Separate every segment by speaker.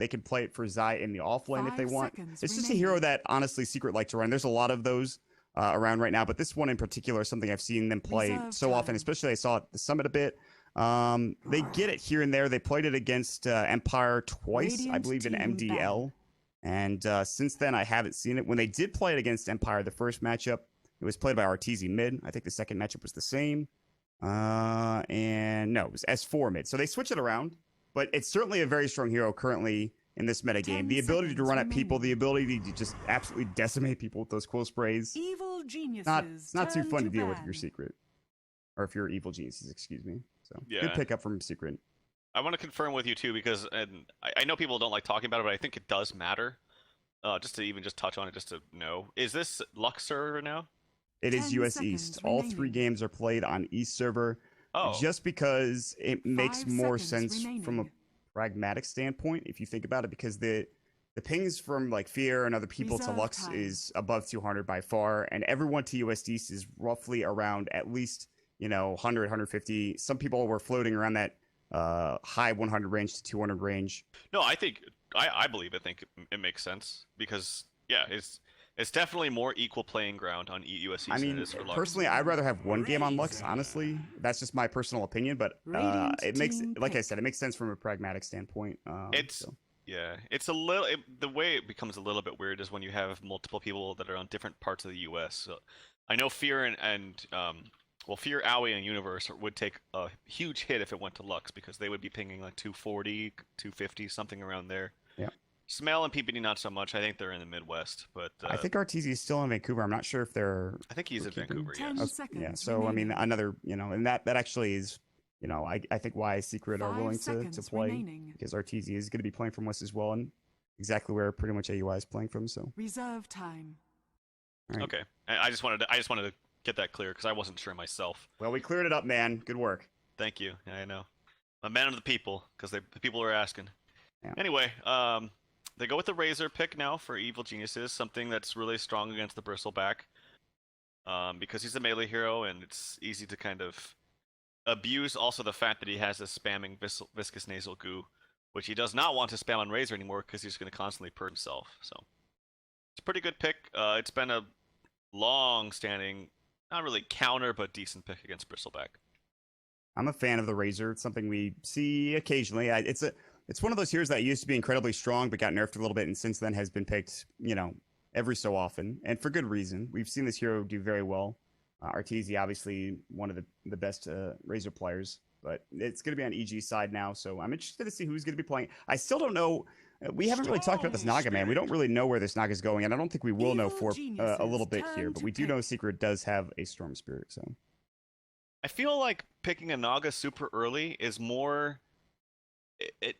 Speaker 1: They can play it for Zai in the offlane if they
Speaker 2: 5
Speaker 1: want.
Speaker 2: seconds
Speaker 1: It's just a
Speaker 2: remaining.
Speaker 1: hero that honestly Secret like to run. There's a lot of those around right now, but this one in particular is something I've seen them play
Speaker 2: Reserve
Speaker 1: so often,
Speaker 2: time.
Speaker 1: especially I saw it at the Summit a bit. They get it here and there. They played it against Empire twice, I
Speaker 2: Radiant
Speaker 1: believe, in
Speaker 2: team
Speaker 1: MDL. And since then, I haven't seen it. When they did play it against Empire, the first matchup, it was played by RTZ mid. I think the second matchup was the same. And no, it was S4 mid. So they switch it around, but it's certainly a very strong hero currently in this meta game.
Speaker 2: 10
Speaker 1: The ability to run at people, the
Speaker 2: remaining.
Speaker 1: ability to just absolutely decimate people with those cool sprays.
Speaker 2: Evil geniuses.
Speaker 1: It's not too
Speaker 2: turn
Speaker 1: fun to deal with
Speaker 2: ban.
Speaker 1: if you're Secret. Or if you're Evil Geniuses, excuse me. So
Speaker 3: Yeah.
Speaker 1: good pickup from Secret.
Speaker 3: I want to confirm with you too because I know people don't like talking about it, but I think it does matter. Just to even just touch on it, just to know, is this Lux server now?
Speaker 1: It is
Speaker 2: 10
Speaker 1: US
Speaker 2: seconds
Speaker 1: East. All three
Speaker 2: remaining.
Speaker 1: games are played on East server.
Speaker 3: Oh,
Speaker 1: Just because it makes
Speaker 2: 5
Speaker 1: more
Speaker 2: seconds
Speaker 1: sense from a
Speaker 2: remaining.
Speaker 1: pragmatic standpoint, if you think about it, because the pings from like Fear and other people to
Speaker 2: Reserve
Speaker 1: Lux
Speaker 2: time.
Speaker 1: is above 200 by far, and everyone to US East is roughly around at least 100, 150. Some people were floating around that high 100 range to 200 range.
Speaker 3: no, I think I think it makes sense because yeah, it's definitely more equal playing ground on USC
Speaker 1: I
Speaker 3: than
Speaker 1: mean,
Speaker 3: it is for Lux.
Speaker 1: personally, I'd rather have one game on Lux. Honestly, that's just my personal opinion. But
Speaker 2: Radiant
Speaker 1: it makes,
Speaker 2: team
Speaker 1: like I
Speaker 2: pick.
Speaker 1: said, it makes sense from a pragmatic standpoint.
Speaker 3: It's yeah, it's a little the way it becomes a little bit weird is when you have multiple people that are on different parts of the U.S. So, I know Fear and Fear, Owie, and Universe would take a huge hit if it went to Lux because they would be pinging like 240, 250, something around there.
Speaker 1: Yeah.
Speaker 3: Smell and PPD not so much. I think they're in the Midwest, but
Speaker 1: I think RTZ is still in Vancouver. I'm not sure if they're.
Speaker 3: I think he's in
Speaker 1: keeping-
Speaker 3: Vancouver.
Speaker 2: 10
Speaker 3: Yes.
Speaker 2: seconds
Speaker 1: Yeah. So I mean,
Speaker 2: remaining.
Speaker 1: another and that actually is I think why Secret are
Speaker 2: 5
Speaker 1: willing to
Speaker 2: seconds
Speaker 1: play
Speaker 2: remaining.
Speaker 1: because RTZ is going to be playing from West as well, and exactly where pretty much AUI is playing from. So
Speaker 2: Reserve time.
Speaker 1: right.
Speaker 3: Okay. I just wanted to get that clear because I wasn't sure myself.
Speaker 1: Well, we cleared it up, man. Good work.
Speaker 3: Thank you. I know. I'm a man of the people because the people are asking.
Speaker 1: Yeah.
Speaker 3: Anyway, they go with the Razor pick now for Evil Geniuses, something that's really strong against the Bristleback. Because he's a melee hero and it's easy to kind of abuse also the fact that he has this spamming viscous nasal goo, which he does not want to spam on Razor anymore because he's going to constantly purge himself. So it's a pretty good pick. It's been a long-standing, not really counter, but decent pick against Bristleback.
Speaker 1: I'm a fan of the Razor. It's something we see occasionally. It's one of those heroes that used to be incredibly strong, but got nerfed a little bit, and since then has been picked, every so often, and for good reason. We've seen this hero do very well. Arteezy, obviously, one of the best Razor players, but it's going to be on EG side now, so I'm interested to see who's going to be playing. I still don't know. We haven't really talked about this Naga, man. We don't really know where this Naga is going, and I don't think we will know
Speaker 2: Evil
Speaker 1: for a
Speaker 2: geniuses
Speaker 1: little bit here,
Speaker 2: turn
Speaker 1: but
Speaker 2: to
Speaker 1: we do know
Speaker 2: pick.
Speaker 1: Secret does have a Storm Spirit, so.
Speaker 3: I feel like picking a Naga super early is more. It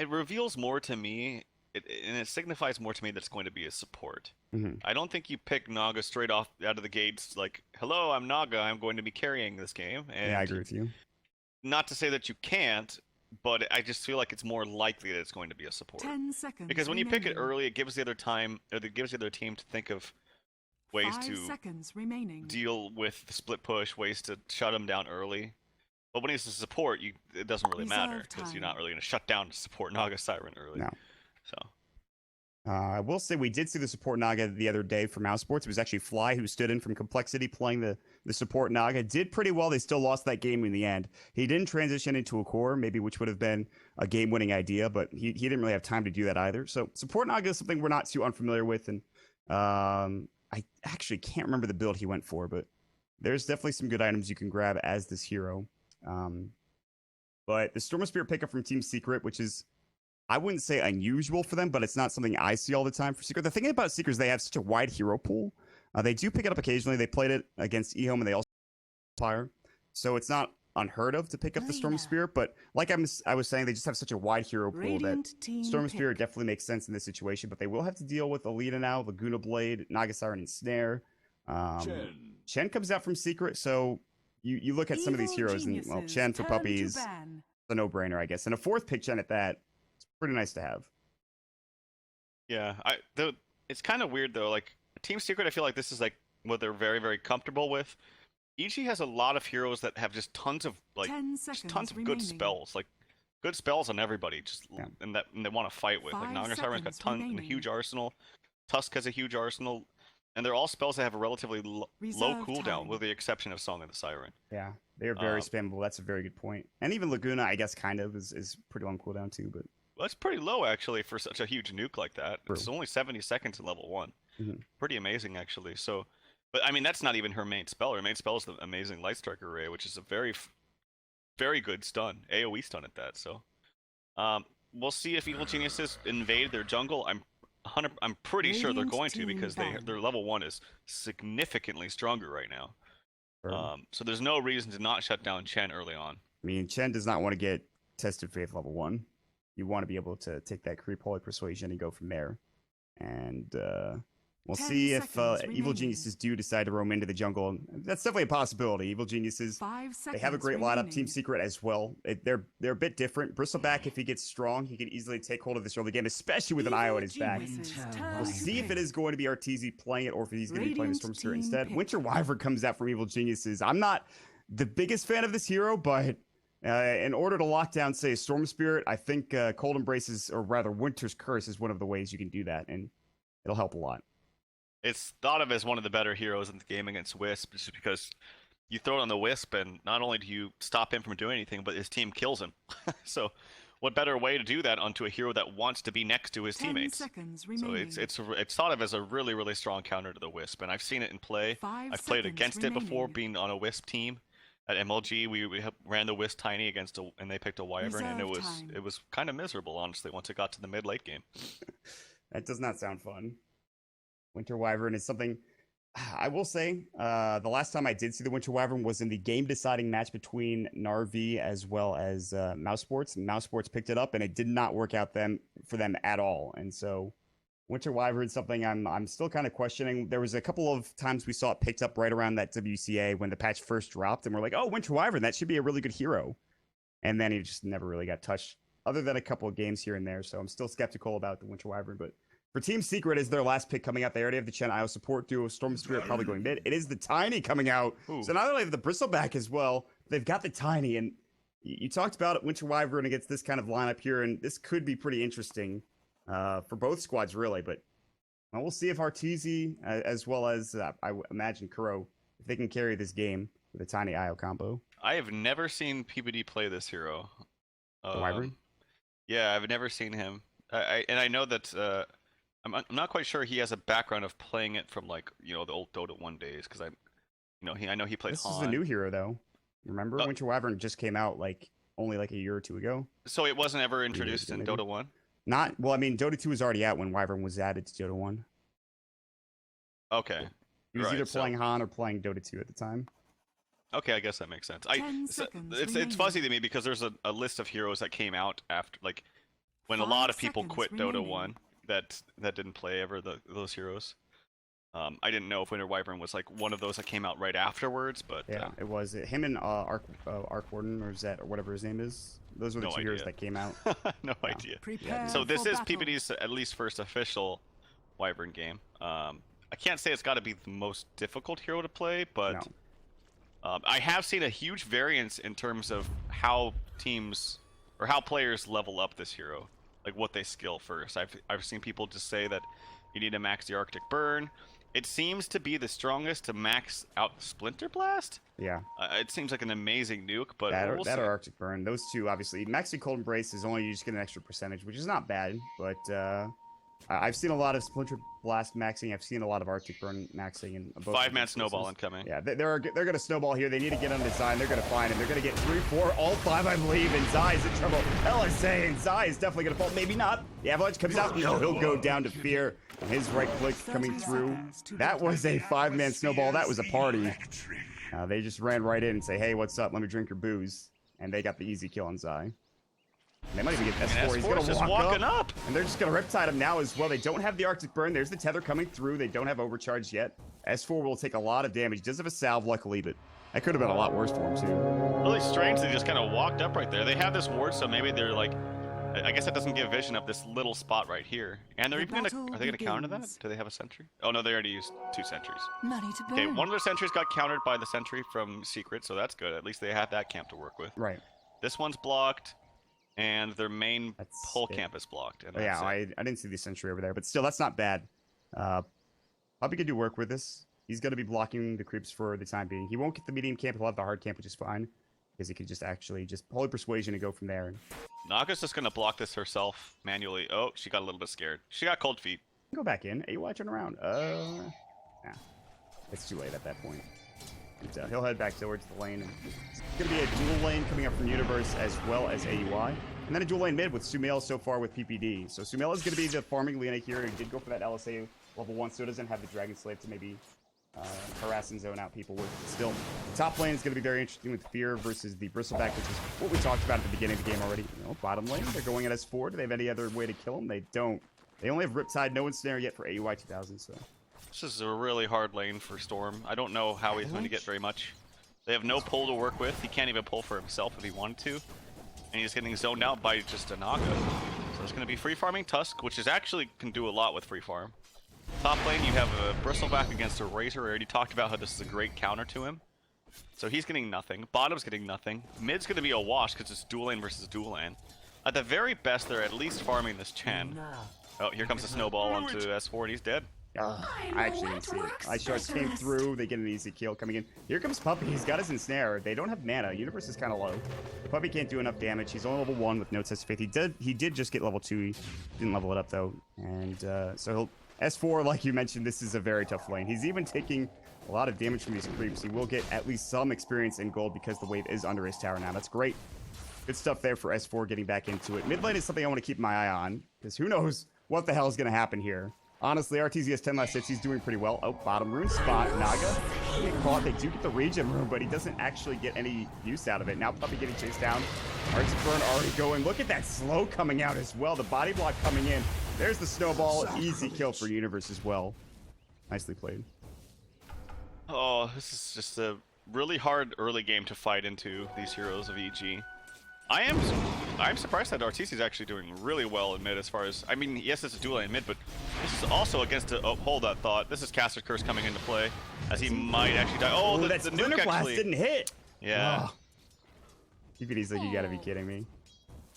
Speaker 3: reveals more to me, and it signifies more to me that it's going to be a support.
Speaker 1: Mhm.
Speaker 3: I don't think you pick Naga straight off out of the gates like, "Hello, I'm Naga. I'm going to be carrying this game." And
Speaker 1: Yeah, I agree with you.
Speaker 3: not to say that you can't, but I just feel like it's more likely that it's going to be a support.
Speaker 2: 10 seconds
Speaker 3: Because when you pick it
Speaker 2: remaining.
Speaker 3: early, it gives the other team to think of ways
Speaker 2: 5
Speaker 3: to
Speaker 2: seconds remaining.
Speaker 3: deal with the split push, ways to shut them down early. But when it's a support, it doesn't really matter
Speaker 2: Reserve
Speaker 3: because you're
Speaker 2: time.
Speaker 3: not really going to shut down support Naga Siren early.
Speaker 1: No.
Speaker 3: So
Speaker 1: I will say we did see the support Naga the other day from Mouse Sports. It was actually Fly who stood in from Complexity playing the support Naga. Did pretty well. They still lost that game in the end. He didn't transition into a core, maybe which would have been a game-winning idea, but he didn't really have time to do that either. So support Naga is something we're not too unfamiliar with, and I actually can't remember the build he went for, but there's definitely some good items you can grab as this hero. But the Storm Spirit pickup from Team Secret, which is, I wouldn't say unusual for them, but it's not something I see all the time for Secret. The thing about Secret is they have such a wide hero pool. They do pick it up occasionally. They played it against eHome, and they also Fire. So it's not unheard of to pick up the Storm
Speaker 2: Lena.
Speaker 1: Spirit, but like I was saying, they just have such a wide hero pool that
Speaker 2: Radiant team
Speaker 1: Storm
Speaker 2: pick.
Speaker 1: Spirit definitely makes sense in this situation, but they will have to deal with Alita now, Laguna Blade, Naga Siren, and Snare. Chen comes out from Secret, so you look at some of these
Speaker 2: Evil
Speaker 1: heroes, and well,
Speaker 2: geniuses
Speaker 1: Chen for
Speaker 2: turn to
Speaker 1: puppies,
Speaker 2: ban.
Speaker 1: a no-brainer, I guess. And a fourth pick Chen at that, it's pretty nice to have.
Speaker 3: yeah, it's kind of weird though. Like Team Secret, I feel like this is like what they're very, very comfortable with. EG has a lot of heroes that have just tons of
Speaker 2: 10
Speaker 3: just
Speaker 2: seconds
Speaker 3: tons of
Speaker 2: remaining.
Speaker 3: good spells. Like good spells on everybody, just
Speaker 1: Yeah.
Speaker 3: and they want to fight with. Like
Speaker 2: 5
Speaker 3: Naga Siren's got
Speaker 2: seconds
Speaker 3: a
Speaker 2: remaining.
Speaker 3: huge arsenal. Tusk has a huge arsenal, and they're all spells that have a relatively low
Speaker 2: Reserve
Speaker 3: cooldown,
Speaker 2: time.
Speaker 3: with the exception of Song of the Siren.
Speaker 1: Yeah, they are very
Speaker 3: Um,
Speaker 1: spammable. That's a very good point. And even Laguna, I guess, kind of is pretty long cooldown too. But
Speaker 3: Well, it's pretty low actually for such a huge nuke like that.
Speaker 1: True.
Speaker 3: It's only 70 seconds in level 1.
Speaker 1: Mhm.
Speaker 3: Pretty amazing actually. So, but I mean that's not even her main spell. Her main spell is the amazing Light Striker Array, which is a very good stun, AOE stun at that. So, we'll see if Evil Geniuses invade their jungle. I'm pretty sure they're
Speaker 2: Radiant
Speaker 3: going to
Speaker 2: team
Speaker 3: because
Speaker 2: ban.
Speaker 3: their level 1 is significantly stronger right now.
Speaker 1: Sure.
Speaker 3: So there's no reason to not shut down Chen early on.
Speaker 1: I mean, Chen does not want to get tested faith level 1. You want to be able to take that creep holy persuasion and go from there. And we'll
Speaker 2: 10
Speaker 1: see if
Speaker 2: seconds
Speaker 1: Evil
Speaker 2: remaining.
Speaker 1: Geniuses do decide to roam into the jungle. That's definitely a possibility. Evil Geniuses,
Speaker 2: 5 seconds
Speaker 1: they have a great lineup.
Speaker 2: remaining.
Speaker 1: Team Secret as well. They're a bit different. Bristleback, if he gets strong, he can easily take hold of this early game, especially with an IO at his back.
Speaker 2: Geniuses,
Speaker 1: We'll
Speaker 2: turn
Speaker 1: see if it
Speaker 2: pick.
Speaker 1: is going to be Arteezy playing it or if he's going to be playing the
Speaker 2: Radiant
Speaker 1: Storm Spirit
Speaker 2: team
Speaker 1: instead.
Speaker 2: pick.
Speaker 1: Winter Wyvern comes out from Evil Geniuses. I'm not the biggest fan of this hero, but in order to lock down, say, Storm Spirit, I think Cold Embraces, or rather Winter's Curse, is one of the ways you can do that, and it'll help a lot.
Speaker 3: It's thought of as one of the better heroes in the game against Wisp, just because you throw it on the Wisp, and not only do you stop him from doing anything, but his team kills him. So, what better way to do that onto a hero that wants to be next to his
Speaker 2: 10
Speaker 3: teammates?
Speaker 2: seconds
Speaker 3: So
Speaker 2: remaining.
Speaker 3: it's thought of as a really strong counter to the Wisp, and I've seen it in play.
Speaker 2: 5
Speaker 3: I've played
Speaker 2: seconds
Speaker 3: against it before,
Speaker 2: remaining.
Speaker 3: being on a Wisp team. At MLG, we ran the Wisp Tiny against and they picked a Wyvern, and
Speaker 2: Reserve time.
Speaker 3: it was kind of miserable, honestly, once it got to the mid-late game.
Speaker 1: That does not sound fun. Winter Wyvern is something I will say. The last time I did see the Winter Wyvern was in the game-deciding match between Narvi as well as Mouse Sports. Mouse Sports picked it up, and it did not work out for them at all. And so, Winter Wyvern is something I'm still kind of questioning. There was a couple of times we saw it picked up right around that WCA when the patch first dropped, and we're like, oh, Winter Wyvern, that should be a really good hero. And then he just never really got touched, other than a couple of games here and there. So I'm still skeptical about the Winter Wyvern, but for Team Secret is their last pick coming out. They already have the Chen IO support duo, Storm Spirit probably going mid. It is the Tiny coming out.
Speaker 3: Ooh.
Speaker 1: So not only have the Bristleback as well, they've got the Tiny. And you talked about it, Winter Wyvern against this kind of lineup here, and this could be pretty interesting for both squads, really. But we'll see if Arteezy, as well as I imagine Kuro, if they can carry this game with a Tiny IO combo.
Speaker 3: I have never seen PBD play this hero.
Speaker 1: The Wyvern?
Speaker 3: Yeah, I've never seen him. I know that I'm not quite sure he has a background of playing it from, like, the old Dota 1 days, because I know he played
Speaker 1: This
Speaker 3: Han.
Speaker 1: is a new hero, though. Remember, Winter Wyvern just came out only a year or two ago.
Speaker 3: So it wasn't ever introduced in
Speaker 1: maybe.
Speaker 3: Dota 1?
Speaker 1: Well, I mean, Dota 2 was already out when Wyvern was added to Dota 1.
Speaker 3: Okay.
Speaker 1: He was
Speaker 3: Right,
Speaker 1: either
Speaker 3: so-
Speaker 1: playing Han or playing Dota 2 at the time.
Speaker 3: Okay, I guess that makes sense.
Speaker 2: 10 seconds
Speaker 3: It's
Speaker 2: remaining.
Speaker 3: fuzzy to me because there's a list of heroes that came out after, like, when a
Speaker 2: 5
Speaker 3: lot of people
Speaker 2: seconds
Speaker 3: quit Dota
Speaker 2: remaining.
Speaker 3: 1 that didn't play ever those heroes. I didn't know if Winter Wyvern was like one of those that came out right afterwards, but
Speaker 1: Yeah, it was him and Arc Warden or Zet or whatever his name is. Those were the
Speaker 3: No
Speaker 1: two heroes
Speaker 3: idea.
Speaker 1: that came out.
Speaker 3: no idea.
Speaker 2: Prepare
Speaker 3: So this
Speaker 2: for
Speaker 3: is
Speaker 2: battle.
Speaker 3: PBD's at least first official Wyvern game. I can't say it's got to be the most difficult hero to play, but
Speaker 1: No.
Speaker 3: I have seen a huge variance in terms of how teams or how players level up this hero, like what they skill first. I've seen people just say that you need to max the Arctic Burn. It seems to be the strongest to max out Splinter Blast.
Speaker 1: Yeah,
Speaker 3: It seems like an amazing nuke, but
Speaker 1: that
Speaker 3: we'll
Speaker 1: or
Speaker 3: see.
Speaker 1: Arctic Burn. Those two, obviously. Maxing Cold Embrace is only you just get an extra percentage, which is not bad. But I've seen a lot of Splinter Blast maxing. I've seen a lot of Arctic Burn maxing. And both of
Speaker 3: 5-man
Speaker 1: those
Speaker 3: snowball
Speaker 1: cases.
Speaker 3: incoming.
Speaker 1: Yeah, they're going to snowball here. They need to get on design. They're going to find him. They're going to get 3, 4, all 5, I believe. And Zai's in trouble. LSA and Zai is definitely going to fall. Maybe not. The Avalanche comes out. No, he'll go down to Fear. And his right click coming
Speaker 2: 30
Speaker 1: through.
Speaker 2: seconds to
Speaker 1: That
Speaker 2: the
Speaker 1: was a 5-man snowball. That was a party. They just ran right in and say, hey, what's up? Let me drink your booze. And they got the easy kill on Zai. And they might even get S4. He's
Speaker 3: S4
Speaker 1: going
Speaker 3: is
Speaker 1: to
Speaker 3: just
Speaker 1: walk
Speaker 3: walking
Speaker 1: up.
Speaker 3: up.
Speaker 1: And they're just going to Riptide him now as well. They don't have the Arctic Burn. There's the Tether coming through. They don't have Overcharge yet. S4 will take a lot of damage. He does have a salve, luckily, but that could have been a lot worse for him, too.
Speaker 3: Really strange they just kind of walked up right there. They have this ward, so maybe they're like, I guess that doesn't give vision of this little spot right here. And they're
Speaker 2: The
Speaker 3: even gonna,
Speaker 2: battle
Speaker 3: are they gonna counter that?
Speaker 2: begins.
Speaker 3: Do they have a sentry? Oh no, they already used 2 sentries.
Speaker 2: Money to burn.
Speaker 3: Okay, one of their sentries got countered by the sentry from Secret, so that's good. At least they have that camp to work with.
Speaker 1: Right.
Speaker 3: This one's blocked. and their main
Speaker 1: That's
Speaker 3: pole
Speaker 1: it.
Speaker 3: camp is blocked. And
Speaker 1: Oh, yeah,
Speaker 3: that's it.
Speaker 1: I didn't see the sentry over there, but still, that's not bad. Puppy can do work with this. He's going to be blocking the creeps for the time being. He won't get the medium camp. He'll have the hard camp, which is fine, because he could just actually just Holy Persuasion and go from there.
Speaker 3: Naga's just gonna block this herself manually. Oh, she got a little bit scared. She got cold feet.
Speaker 1: Go back in. AY, turn around. Nah. It's too late at that point. And, he'll head back towards the lane. And it's going to be a dual lane coming up from Universe as well as AUI. And then a dual lane mid with Sumail so far with PPD. So Sumail is going to be the farming Lina here. He did go for that LSA level 1, so doesn't have the Dragon Slave to maybe harass and zone out people with. Still, the top lane is going to be very interesting with Fear versus the Bristleback, which is what we talked about at the beginning of the game already. You know, bottom lane, they're going at S4. Do they have any other way to kill him? They don't. They only have Riptide, no Ensnare yet for AUI 2000, so...
Speaker 3: This is a really hard lane for Storm. I don't know how he's going to get very much. They have no pull to work with. He can't even pull for himself if he wanted to. And he's getting zoned out by just a Naga. So it's going to be free farming Tusk, which is actually can do a lot with free farm. Top lane, you have a Bristleback against a Razor. We already talked about how this is a great counter to him. So he's getting nothing. Bottom's getting nothing. Mid's going to be a wash because it's dual lane versus dual lane. At the very best, they're at least farming this Chen. Oh, here comes a snowball onto S4 and he's dead.
Speaker 1: I actually didn't see it. Sharks came through. They get an easy kill coming in. Here comes Puppy. He's got his ensnare. They don't have mana. Universe is kind of low. The Puppy can't do enough damage. He's only level 1 with no test of faith. He did just get level 2. He didn't level it up though. And so he'll S4, like you mentioned, this is a very tough lane. He's even taking a lot of damage from these creeps. He will get at least some experience in gold because the wave is under his tower now. That's great. Good stuff there for S4 getting back into it. Mid lane is something I want to keep my eye on because who knows what the hell is going to happen here. Honestly, RTZ has 10 last hits. He's doing pretty well. Oh, bottom rune spot. Naga. They get caught. They do get the regen rune, but he doesn't actually get any use out of it. Now Puppy getting chased down. Arctic Burn already going. Look at that slow coming out as well. The body block coming in. There's the snowball. Easy kill for Universe as well. Nicely played.
Speaker 3: Oh, this is just a really hard early game to fight into, these heroes of EG. I'm surprised that Arteezy is actually doing really well in mid as far as... I mean, yes, it's a dual lane mid, but this is also against a... Oh, hold that thought. This is Caster Curse coming into play, as he might actually die. Oh, the nuke
Speaker 1: blast
Speaker 3: actually...
Speaker 1: didn't hit!
Speaker 3: Yeah.
Speaker 1: PPD's like, you gotta be kidding me.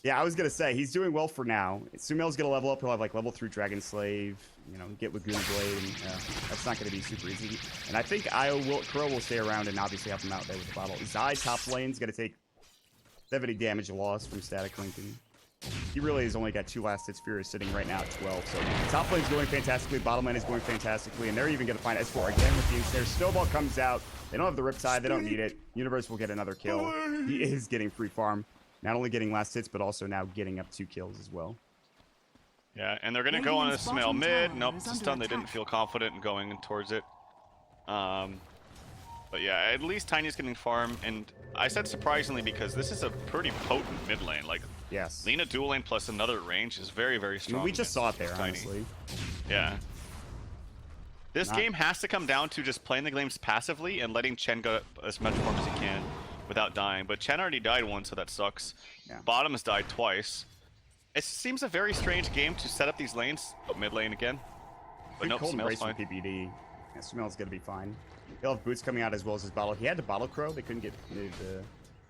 Speaker 1: Yeah, I was gonna say, he's doing well for now. Sumail's gonna level up. He'll have, like, level 3 Dragon Slave, you know, get Laguna Blade, and that's not gonna be super easy. And I think Crow will stay around and obviously help him out there with the bottle. Zai, top lane's gonna take 70 damage loss from Static Linking. He really has only got 2 last hits. Fear is sitting right now at 12. So top lane's going fantastically. Bottom lane is going fantastically. And they're even going to find S4 again with the ensnare. Snowball comes out. They don't have the Riptide. They don't need it. Universe will get another kill. He is getting free farm. Not only getting last hits, but also now getting up 2 kills as well.
Speaker 3: Yeah, and they're going to go on a Sumail mid. Nope, this time they didn't feel confident in going towards it. But yeah, at least Tiny's getting farm, and I said surprisingly because this is a pretty potent mid lane. Like,
Speaker 1: yes,
Speaker 3: Lina dual lane plus another range is very, very strong.
Speaker 1: I mean, we just saw it there,
Speaker 3: Tiny.
Speaker 1: honestly.
Speaker 3: Yeah. This game has to come down to just playing the games passively and letting Chen go as much farm as he can without dying. But Chen already died once, so that sucks.
Speaker 1: Yeah.
Speaker 3: Bottom has died twice. It seems a very strange game to set up these lanes. Oh, mid lane again. But nope,
Speaker 1: cold
Speaker 3: Sumail's
Speaker 1: embrace from
Speaker 3: fine.
Speaker 1: PPD. Yeah, Sumail's gonna be fine. He'll have boots coming out as well as his bottle. He had to bottle Crow. They couldn't get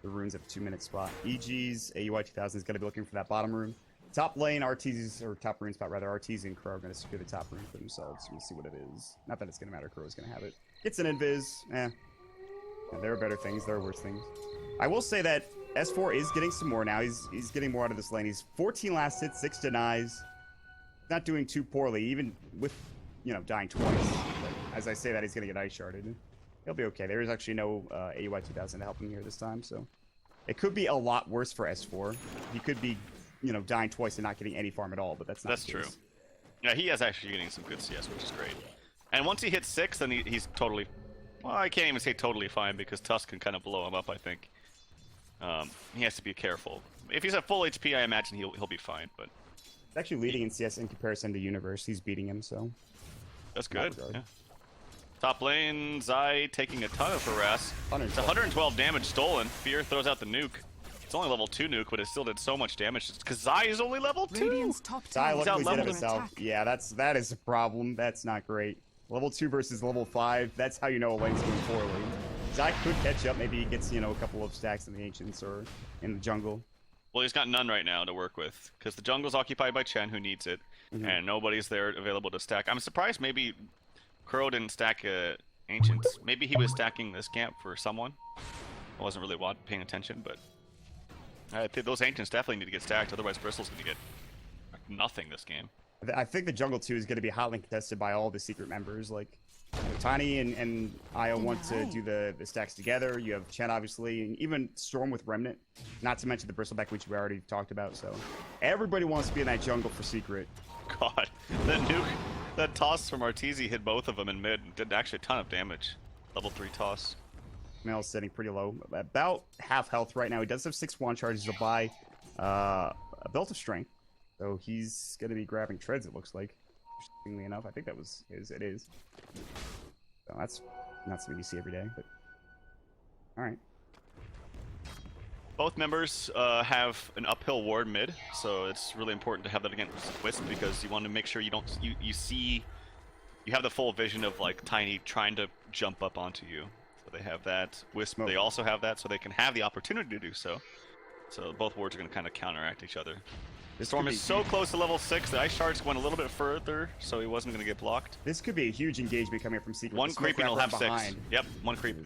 Speaker 1: the runes at the 2-minute spot. EG's AUI 2000 is gonna be looking for that bottom rune. Top lane, Arteezy's, or top rune spot rather, Arteezy and Crow are gonna secure the top rune for themselves. We'll see what it is. Not that it's gonna matter. Crow is gonna have it. Gets an invis. Yeah, there are better things. There are worse things. I will say that S4 is getting some more now. He's getting more out of this lane. He's 14 last hits, 6 denies. Not doing too poorly, even with, you know, dying twice. But as I say that, he's gonna get ice sharded. He'll be okay. There is actually no AUI 2000 to help him here this time, so it could be a lot worse for S4. He could be, you know, dying twice and not getting any farm at all, but that's not the
Speaker 3: true.
Speaker 1: case.
Speaker 3: Yeah, he is actually getting some good CS, which is great. And once he hits 6, then he's totally... Well, I can't even say totally fine, because Tusk can kind of blow him up, I think. He has to be careful. If he's at full HP, I imagine he'll be fine, but...
Speaker 1: He's actually leading in CS in comparison to Universe. He's beating him, so...
Speaker 3: That's good, yeah. Top lane, Zai taking a ton of harass. It's 112 damage stolen. Fear throws out the nuke. It's only level 2 nuke, but it still did so much damage. It's because Zai is only level 2!
Speaker 2: Radiant's top
Speaker 1: Zai
Speaker 2: tower
Speaker 1: luckily
Speaker 2: is
Speaker 1: did it
Speaker 2: under
Speaker 1: himself.
Speaker 2: attack.
Speaker 1: Yeah, that is a problem. That's not great. Level 2 versus level 5, that's how you know a lane's going poorly. Zai could catch up. Maybe he gets, you know, a couple of stacks in the Ancients or in the jungle.
Speaker 3: Well, he's got none right now to work with because the jungle's occupied by Chen, who needs it, and nobody's there available to stack. I'm surprised maybe Kuro didn't stack Ancients. Maybe he was stacking this camp for someone. I wasn't really paying attention, but I think those Ancients definitely need to get stacked, otherwise Bristle's going to get nothing this game.
Speaker 1: I think the jungle too is going to be hotly contested by all the secret members. Like Tiny and Io want to do the stacks together. You have Chen obviously, and even Storm with Remnant. Not to mention the Bristleback, which we already talked about. So everybody wants to be in that jungle for secret.
Speaker 3: God, that toss from Arteezy hit both of them in mid. Did actually a ton of damage. Level 3 toss.
Speaker 1: Mel's sitting pretty low, about half health right now. He does have 6 wand charges to buy a belt of strength. So he's going to be grabbing treads, it looks like. Interestingly enough, I think that was it is. So that's not something you see every day, but all right.
Speaker 3: Both members have an uphill ward mid, so it's really important to have that against Wisp because you want to make sure you have the full vision of like Tiny trying to jump up onto you. So they have that. Wisp, they also have that, so they can have the opportunity to do so. So both wards are going to kind of counteract each other. Storm is so close to level 6. The Ice Shards went a little bit further, so he wasn't going to get blocked.
Speaker 1: This could be a huge engagement coming from Secret.
Speaker 3: One creeping will have 6. Yep, one creep.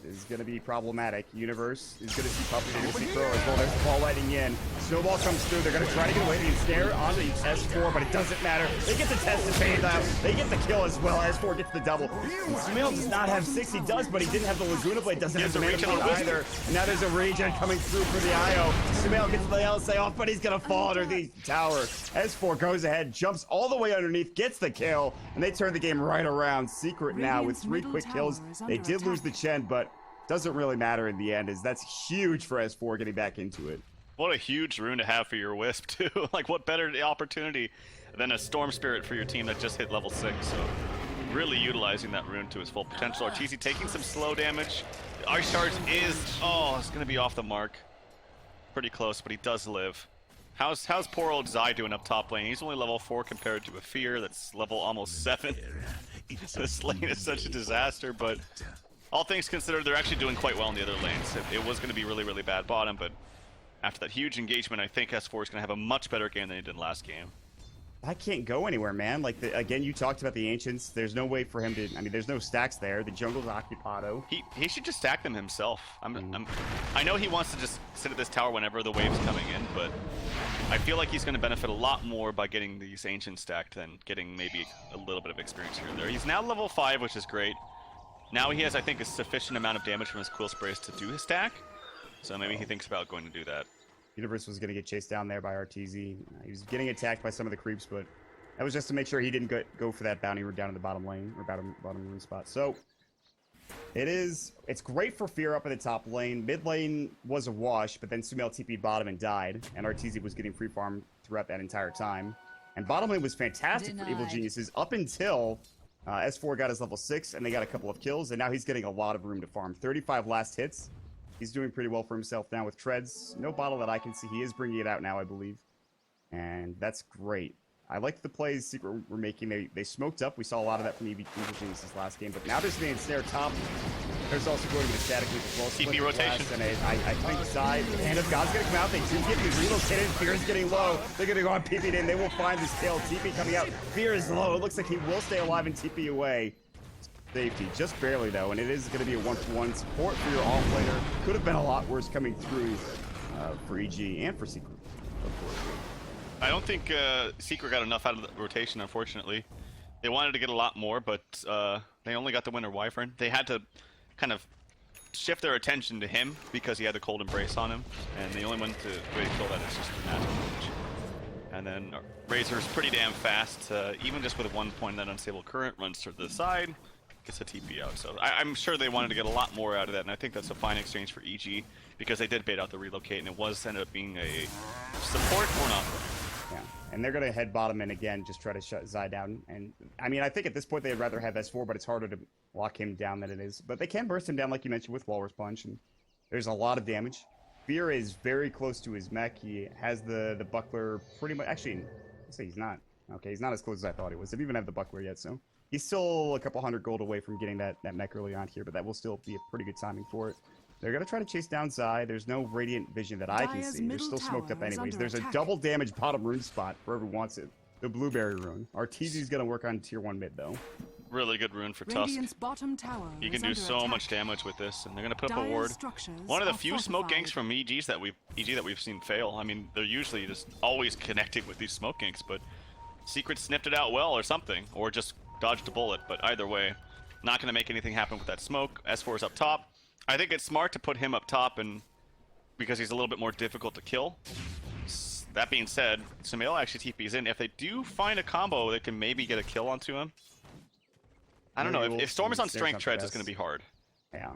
Speaker 1: Is going to be problematic. Universe is going to see Puppy, they're going to see Crow as well. There's the ball lighting in. Snowball comes through. They're going to try to get away. They snare onto the S4, but it doesn't matter. They get the test to fade out. They get the kill as well. S4 gets the double. Sumail does not have 6. He does, but he didn't have the Laguna Blade. Doesn't have the Mana Blade either. And now there's a regen coming through for the IO. Sumail gets the LSA off, but he's going to fall under the tower. S4 goes ahead, jumps all the way underneath, gets the kill, and they turn the game right around. Secret now with 3 quick kills. They did lose the Chen, but doesn't really matter in the end, as that's huge for S4 getting back into it.
Speaker 3: What a huge rune to have for your Wisp, too. Like, what better opportunity than a Storm Spirit for your team that just hit level 6, so really utilizing that rune to its full potential. Arteezy taking some slow damage. Ice Shards is, it's going to be off the mark. Pretty close, but he does live. How's poor old Zai doing up top lane? He's only level 4 compared to a Fear that's level almost 7. This lane is such a disaster, but all things considered, they're actually doing quite well in the other lanes. It was going to be really, really bad bottom, but after that huge engagement, I think S4 is going to have a much better game than he did last game.
Speaker 1: I can't go anywhere, man. Like, again, you talked about the Ancients. There's no way for him to... I mean, there's no stacks there. The jungle's occupado.
Speaker 3: He should just stack them himself. I know he wants to just sit at this tower whenever the wave's coming in, but I feel like he's going to benefit a lot more by getting these Ancients stacked than getting maybe a little bit of experience here and there. He's now level 5, which is great. Now he has, I think, a sufficient amount of damage from his Quill Sprays to do his stack, so maybe he thinks about going to do that.
Speaker 1: Universe was going to get chased down there by Arteezy. He was getting attacked by some of the creeps, but that was just to make sure he didn't go for that bounty down in the bottom lane, or bottom rune spot. So it's great for Fear up at the top lane. Mid lane was a wash, but then Sumail TP'd bottom and died, and Arteezy was getting free farm throughout that entire time. And bottom lane was fantastic for Evil Geniuses up until S4 got his level 6, and they got a couple of kills, and now he's getting a lot of room to farm. 35 last hits. He's doing pretty well for himself now with treads. No bottle that I can see. He is bringing it out now, I believe. And that's great. I like the plays Secret were making. They smoked up. We saw a lot of that from Evil Geniuses last game. But now there's the ensnare top. There's also going to be the static loop as well.
Speaker 3: TP rotation.
Speaker 1: And I think Zai, the Hand of God's going to come out. They do get me relocated. Fear is getting low. They're going to go on TP in. They will find this tail. TP coming out. Fear is low. It looks like he will stay alive and TP away. Safety, just barely though, and it is going to be a 1-for-1 support for your off-laner. Could have been a lot worse coming through for EG and for Secret, of course.
Speaker 3: I don't think Secret got enough out of the rotation, unfortunately. They wanted to get a lot more, but they only got the winner Wyvern. They had to kind of shift their attention to him because he had the cold embrace on him, and the only one to really kill that is just the magic damage. And then Razor's pretty damn fast, even just with 1 point that unstable current runs to the side. Gets a TP out, so I'm sure they wanted to get a lot more out of that, and I think that's a fine exchange for EG because they did bait out the relocate, and it was ended up being a support or not.
Speaker 1: Yeah, and they're going to head bottom in again, just try to shut Zai down. And I mean, I think at this point they'd rather have S4, but it's harder to lock him down than it is. But they can burst him down, like you mentioned, with Walrus Punch, and there's a lot of damage. Fear is very close to his mech. He has the buckler pretty much. Actually, I'll say he's not. Okay, he's not as close as I thought he was. Didn't even have the buckler yet, so. He's still a couple hundred gold away from getting that mech early on here, but that will still be a pretty good timing for it. They're going to try to chase down Zai. There's no Radiant Vision that I can
Speaker 2: Dire's
Speaker 1: see. They're
Speaker 2: middle
Speaker 1: still smoked up
Speaker 2: tower is
Speaker 1: anyways.
Speaker 2: under
Speaker 1: There's a
Speaker 2: attack.
Speaker 1: double damage bottom rune spot for whoever wants it. The Blueberry rune. Arteezy's going to work on tier 1 mid, though.
Speaker 3: Really good rune for Tusk.
Speaker 2: Radiant's bottom tower
Speaker 3: You
Speaker 2: is
Speaker 3: can do
Speaker 2: under
Speaker 3: so
Speaker 2: attack.
Speaker 3: much damage with this, and they're gonna put up a
Speaker 2: Dire's
Speaker 3: ward.
Speaker 2: structures
Speaker 3: One of the
Speaker 2: are
Speaker 3: few smoke ganks
Speaker 2: fortified.
Speaker 3: from EG that we've seen fail. I mean, they're usually just always connecting with these smoke ganks, but Secret sniffed it out well or something, or just dodged a bullet. But either way, not gonna make anything happen with that smoke. S4 is up top. I think it's smart to put him up top, and because he's a little bit more difficult to kill. That being said, Sumail actually TP's in. If they do find a combo, they can maybe get a kill onto him. I don't know. If Storm is on strength treads, it's going to be hard.
Speaker 1: Yeah,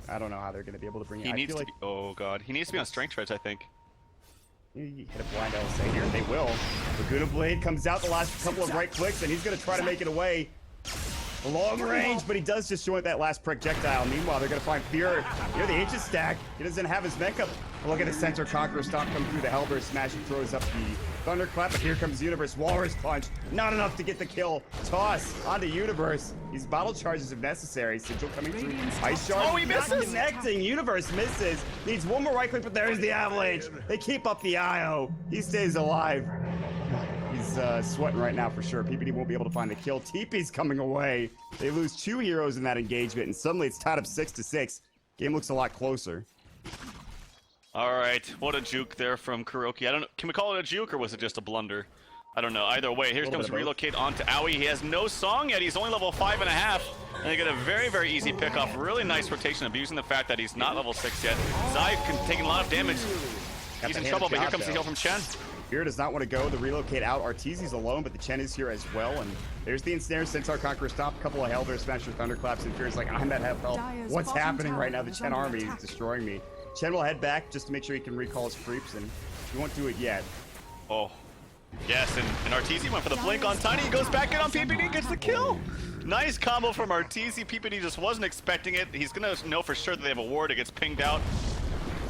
Speaker 1: I don't know how they're going to be able to bring it.
Speaker 3: He
Speaker 1: I
Speaker 3: needs
Speaker 1: feel
Speaker 3: to
Speaker 1: like
Speaker 3: be, oh god, he needs to be on strength treads, I think.
Speaker 1: you hit a blind LSA here. They will. Laguna Blade comes out the last couple of right clicks, and he's going to try to make it away. Long range, but he does just join that last projectile. Meanwhile, they're going to find Fear near the ancient stack. He doesn't have his mech up. Look at the center Conqueror stomp come through the Hellburst smash and throws up the Thunderclap, but here comes Universe. Walrus Punch. Not enough to get the kill. Toss onto Universe. These bottle charges if necessary. Sigil coming through. Ice Shard.
Speaker 3: Oh, he
Speaker 1: not
Speaker 3: misses!
Speaker 1: Connecting. Universe misses. Needs one more right click, but there's the Avalanche. They keep up the IO. He stays alive. He's sweating right now for sure. PPD won't be able to find the kill. TP's coming away. They lose 2 heroes in that engagement, and suddenly it's tied up 6-6. Game looks a lot closer.
Speaker 3: All right, what a juke there from Kuroki. I don't know, can we call it a juke or was it just a blunder? I don't know. Either way, here comes Relocate onto Aoi. He has no song yet. He's only level 5.5. And they get a very, very easy pickoff. Really nice rotation, abusing the fact that he's not level 6 yet. Zai taking a lot of damage. He's in trouble, but here comes the heal from Chen.
Speaker 1: Fear does not want to go. The relocate out. Arteezy's alone, but the Chen is here as well. And there's the ensnare. Centaur Conqueror Stomp. A couple of Hellbear Smasher Thunderclaps. And Fear's like, I'm at half health. What's happening right now? The Chen army is destroying me. Chen will head back just to make sure he can recall his creeps, and he won't do it yet.
Speaker 3: Oh. Yes, and Arteezy went for the blink on Tiny. He goes back in on PPD, gets the kill. Nice combo from Arteezy. PPD just wasn't expecting it. He's going to know for sure that they have a ward. It gets pinged out.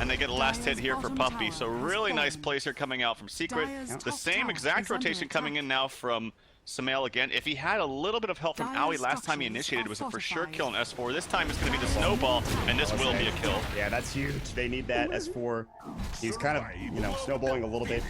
Speaker 3: And they get a last hit here for Puppy. So really nice plays here coming out from Secret. The same exact rotation coming in now from Sumail again. If he had a little bit of help from Aoi last time he initiated, it was a for sure kill on S4. This time it's going to be the snowball, and this will be a kill.
Speaker 1: Yeah, that's huge. They need that S4. He's kind of, snowballing a little bit.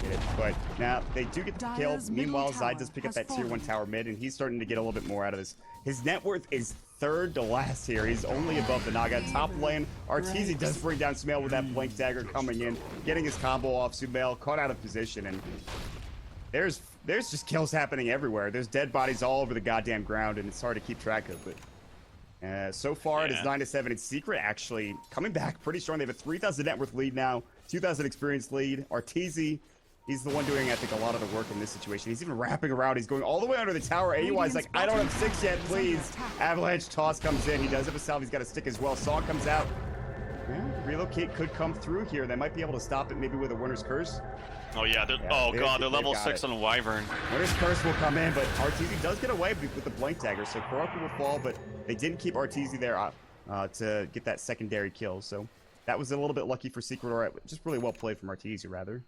Speaker 1: Get it. But now they do get the kill. Meanwhile, Zai does pick up that tier 1 tower mid, and he's starting to get a little bit more out of this. His net worth is third to last here. He's only above the Naga. Top lane, Arteezy does bring down Sumail with that Blink Dagger coming in, getting his combo off. Sumail caught out of position, and there's just kills happening everywhere. There's dead bodies all over the goddamn ground, and it's hard to keep track of. But so far, it is 9-7. It's Secret actually coming back pretty strong. They have a 3,000 net worth lead now, 2,000 experience lead. Arteezy, he's the one doing, I think, a lot of the work in this situation. He's even wrapping around. He's going all the way under the tower. AUI's like, I don't have 6 yet, please. Avalanche toss comes in. He does have a salve. He's got a stick as well. Saw comes out. Yeah, Relocate could come through here. They might be able to stop it maybe with a Winter's Curse.
Speaker 3: Oh yeah, they're level 6 on Wyvern.
Speaker 1: Winter's Curse will come in, but Arteezy does get away with the Blink Dagger, so Kuroki will fall, but they didn't keep Arteezy there to get that secondary kill, so that was a little bit lucky for Secret, or just really well played from Arteezy, rather.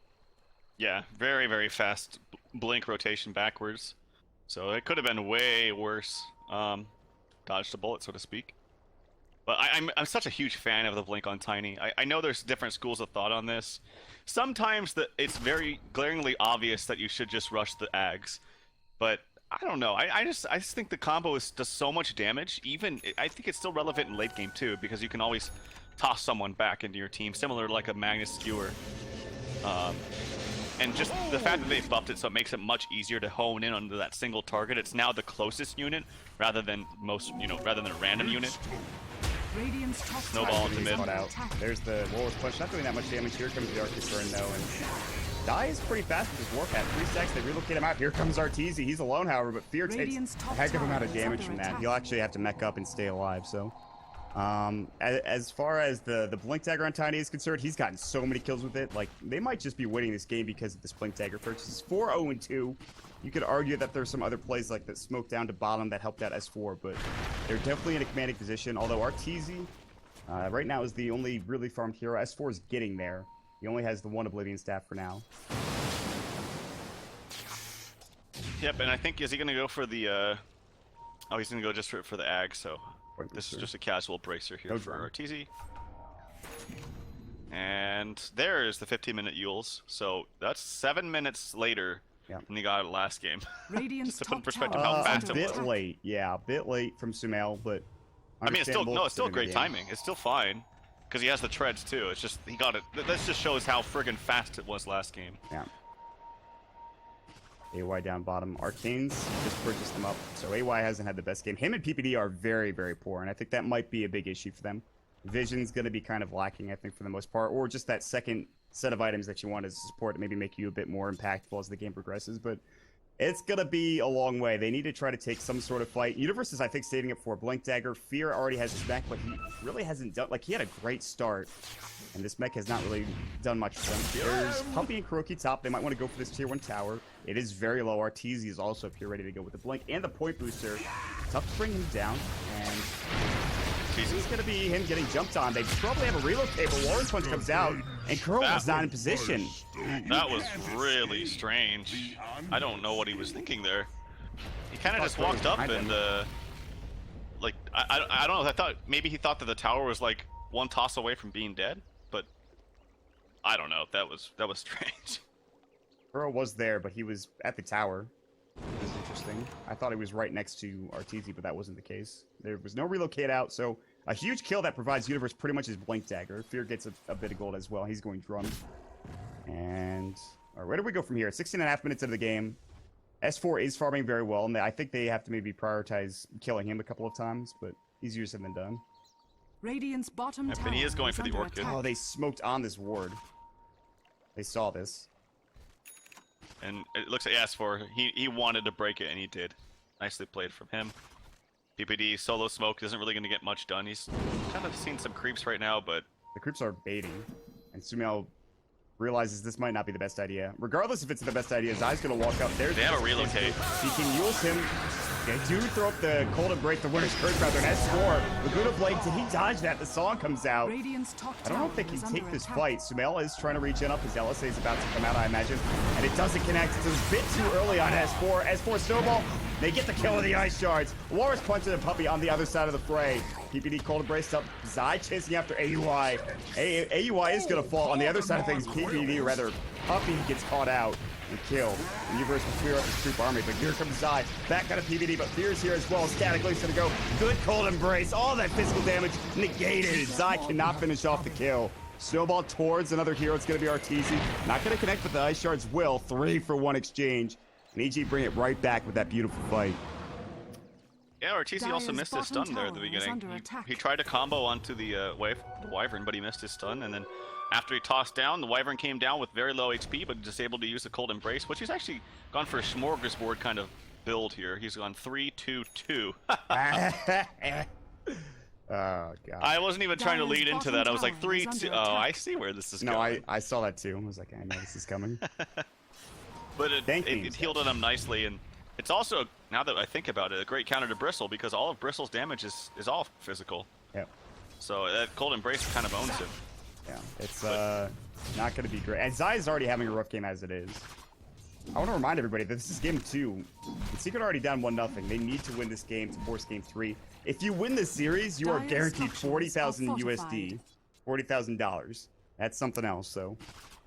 Speaker 3: Yeah, very, very fast blink rotation backwards, so it could have been way worse. Dodged a bullet, so to speak. But I'm such a huge fan of the blink on Tiny. I know there's different schools of thought on this. Sometimes it's very glaringly obvious that you should just rush the Ags. But I don't know. I just think the combo does so much damage. I think it's still relevant in late game too, because you can always toss someone back into your team, similar to like a Magnus Skewer. And just the fact that they've buffed it so it makes it much easier to hone in on that single target. It's now the closest unit rather than a random unit. Snowball into mid.
Speaker 1: There's the Walrus Punch, not doing that much damage. Here comes the Arctic Burn though, and Dai is pretty fast with his Warpath. 3 stacks, they relocate him out. Here comes Arteezy. He's alone, however, but Fear takes a heck of amount of damage from that. He'll actually have to mech up and stay alive, so. As far as the Blink Dagger on Tiny is concerned, he's gotten so many kills with it. Like, they might just be winning this game because of this Blink Dagger purchase. 4-0-2. You could argue that there's some other plays like that smoke down to bottom that helped out S4, but they're definitely in a commanding position. Although Arteezy, right now is the only really farmed hero. S4 is getting there. He only has the 1 Oblivion Staff for now.
Speaker 3: Yep, and I think, is he going to go for the, he's going to go just for the Ag, so this is just a casual bracer here for Arteezy. And there's the 15-minute Yules. So that's 7 minutes later than he got it last game.
Speaker 2: Radiant's
Speaker 3: Just to put in
Speaker 2: top
Speaker 3: perspective
Speaker 2: tower
Speaker 3: how
Speaker 2: is
Speaker 3: fast
Speaker 2: under
Speaker 3: it was.
Speaker 1: bit late. Yeah, a bit late from Sumail, but
Speaker 3: I mean, it's still
Speaker 1: understandable
Speaker 3: great
Speaker 1: considering the game.
Speaker 3: timing. It's still fine because he has the treads too. It's just he got it. This just shows how friggin' fast it was last game.
Speaker 1: Yeah. AY down bottom. Arcanes just purchased them up. So AY hasn't had the best game. Him and PPD are very, very poor, and I think that might be a big issue for them. Vision's going to be kind of lacking, I think, for the most part, or just that second set of items that you want as support to maybe make you a bit more impactful as the game progresses. But it's going to be a long way. They need to try to take some sort of fight. Universe is, I think, saving it for Blink Dagger. Fear already has his back, but he really hasn't done... Like, he had a great start, and this mech has not really done much for them. There's Puppy and Kuroki top. They might want to go for this tier 1 tower. It is very low. Arteezy is also up here ready to go with the Blink and the point booster. Tough to bring him down, and... This is going to be him getting jumped on. They probably have a relocate, but Warren's punch comes out, and Kuro was not in position.
Speaker 3: That was really strange. I don't know what he was thinking there. He kind of just walked up and, like, I don't know. I thought maybe he thought that the tower was like one toss away from being dead, but I don't know. That was strange.
Speaker 1: Kuro was there, but he was at the tower. It was interesting. I thought he was right next to Arteezy, but that wasn't the case. There was no relocate out, so a huge kill that provides Universe pretty much his Blink Dagger. Fear gets a bit of gold as well. He's going drummed. And all right, where do we go from here? 16.5 minutes into the game. S4 is farming very well, and I think they have to maybe prioritize killing him a couple of times, but easier said than done.
Speaker 2: Radiant's bottom tower
Speaker 3: And he is going for the
Speaker 2: under
Speaker 3: Orchid.
Speaker 2: attack.
Speaker 1: Oh, they smoked on this ward. They saw this.
Speaker 3: And it looks like S4, he wanted to break it, and he did. Nicely played from him. PPD solo smoke isn't really going to get much done. He's kind of seen some creeps right now, but
Speaker 1: The creeps are baiting, and Sumail realizes this might not be the best idea. Regardless if it's the best idea, Zai's going to walk up there.
Speaker 3: they have a relocate.
Speaker 1: He can use him. They do throw up the Cold and Break, the winner's curse rather, and S4. Laguna Blade, did he dodge that? The song comes out.
Speaker 2: Radiant's top
Speaker 1: I don't know if they
Speaker 2: tower
Speaker 1: can
Speaker 2: is
Speaker 1: take
Speaker 2: under
Speaker 1: this
Speaker 2: attack.
Speaker 1: fight. Sumail is trying to regen up. His LSA is about to come out, I imagine. And it doesn't connect. It's a bit too early on S4. S4 snowball. They get the kill of the ice shards. Walrus punches a Puppy on the other side of the fray. PPD cold embraced up. Zai chasing after AUI. AUI is going to fall. On the other side of things, PPD, rather, Puppy gets caught out and killed. Universe will clear up his troop army, but here comes Zai. Back out of PPD, but Fear's here as well. Statically is going to go. Good cold embrace. All that physical damage negated. Zai cannot finish off the kill. Snowball towards another hero. It's going to be Arteezy. Not going to connect, but the ice shards will. 3-for-1 exchange. And EG bring it right back with that beautiful fight.
Speaker 3: Yeah, Arteezy also
Speaker 2: Dire's
Speaker 3: missed his
Speaker 2: bottom
Speaker 3: stun there at the
Speaker 2: tower is
Speaker 3: beginning.
Speaker 2: under attack.
Speaker 3: He tried to combo onto the Wyvern, but he missed his stun. And then after he tossed down, the Wyvern came down with very low HP, but just able to use the Cold Embrace, which he's actually gone for a smorgasbord kind of build here. He's gone 3-2-2.
Speaker 1: Oh, God.
Speaker 3: I wasn't even trying to
Speaker 2: Dire's
Speaker 3: lead into
Speaker 2: bottom
Speaker 3: that. I was like,
Speaker 2: tower is
Speaker 3: 3-2.
Speaker 2: under
Speaker 3: Oh,
Speaker 2: attack.
Speaker 3: I see where this is
Speaker 1: No,
Speaker 3: going.
Speaker 1: I saw that too. I was like, I know this is coming.
Speaker 3: But it
Speaker 1: Thank
Speaker 3: healed on him nicely, and it's also, now that I think about it, a great counter to Bristle, because all of Bristle's damage is all physical.
Speaker 1: Yeah.
Speaker 3: So that Cold Embrace kind of owns him.
Speaker 1: Yeah, it's not going to be great. And Zai is already having a rough game as it is. I want to remind everybody that this is game 2. And Secret already down 1-0. They need to win this game to force game 3. If you win this series, you are
Speaker 2: Dire's
Speaker 1: guaranteed
Speaker 2: structures
Speaker 1: 40,000
Speaker 2: are
Speaker 1: USD, $40,000. That's something else. So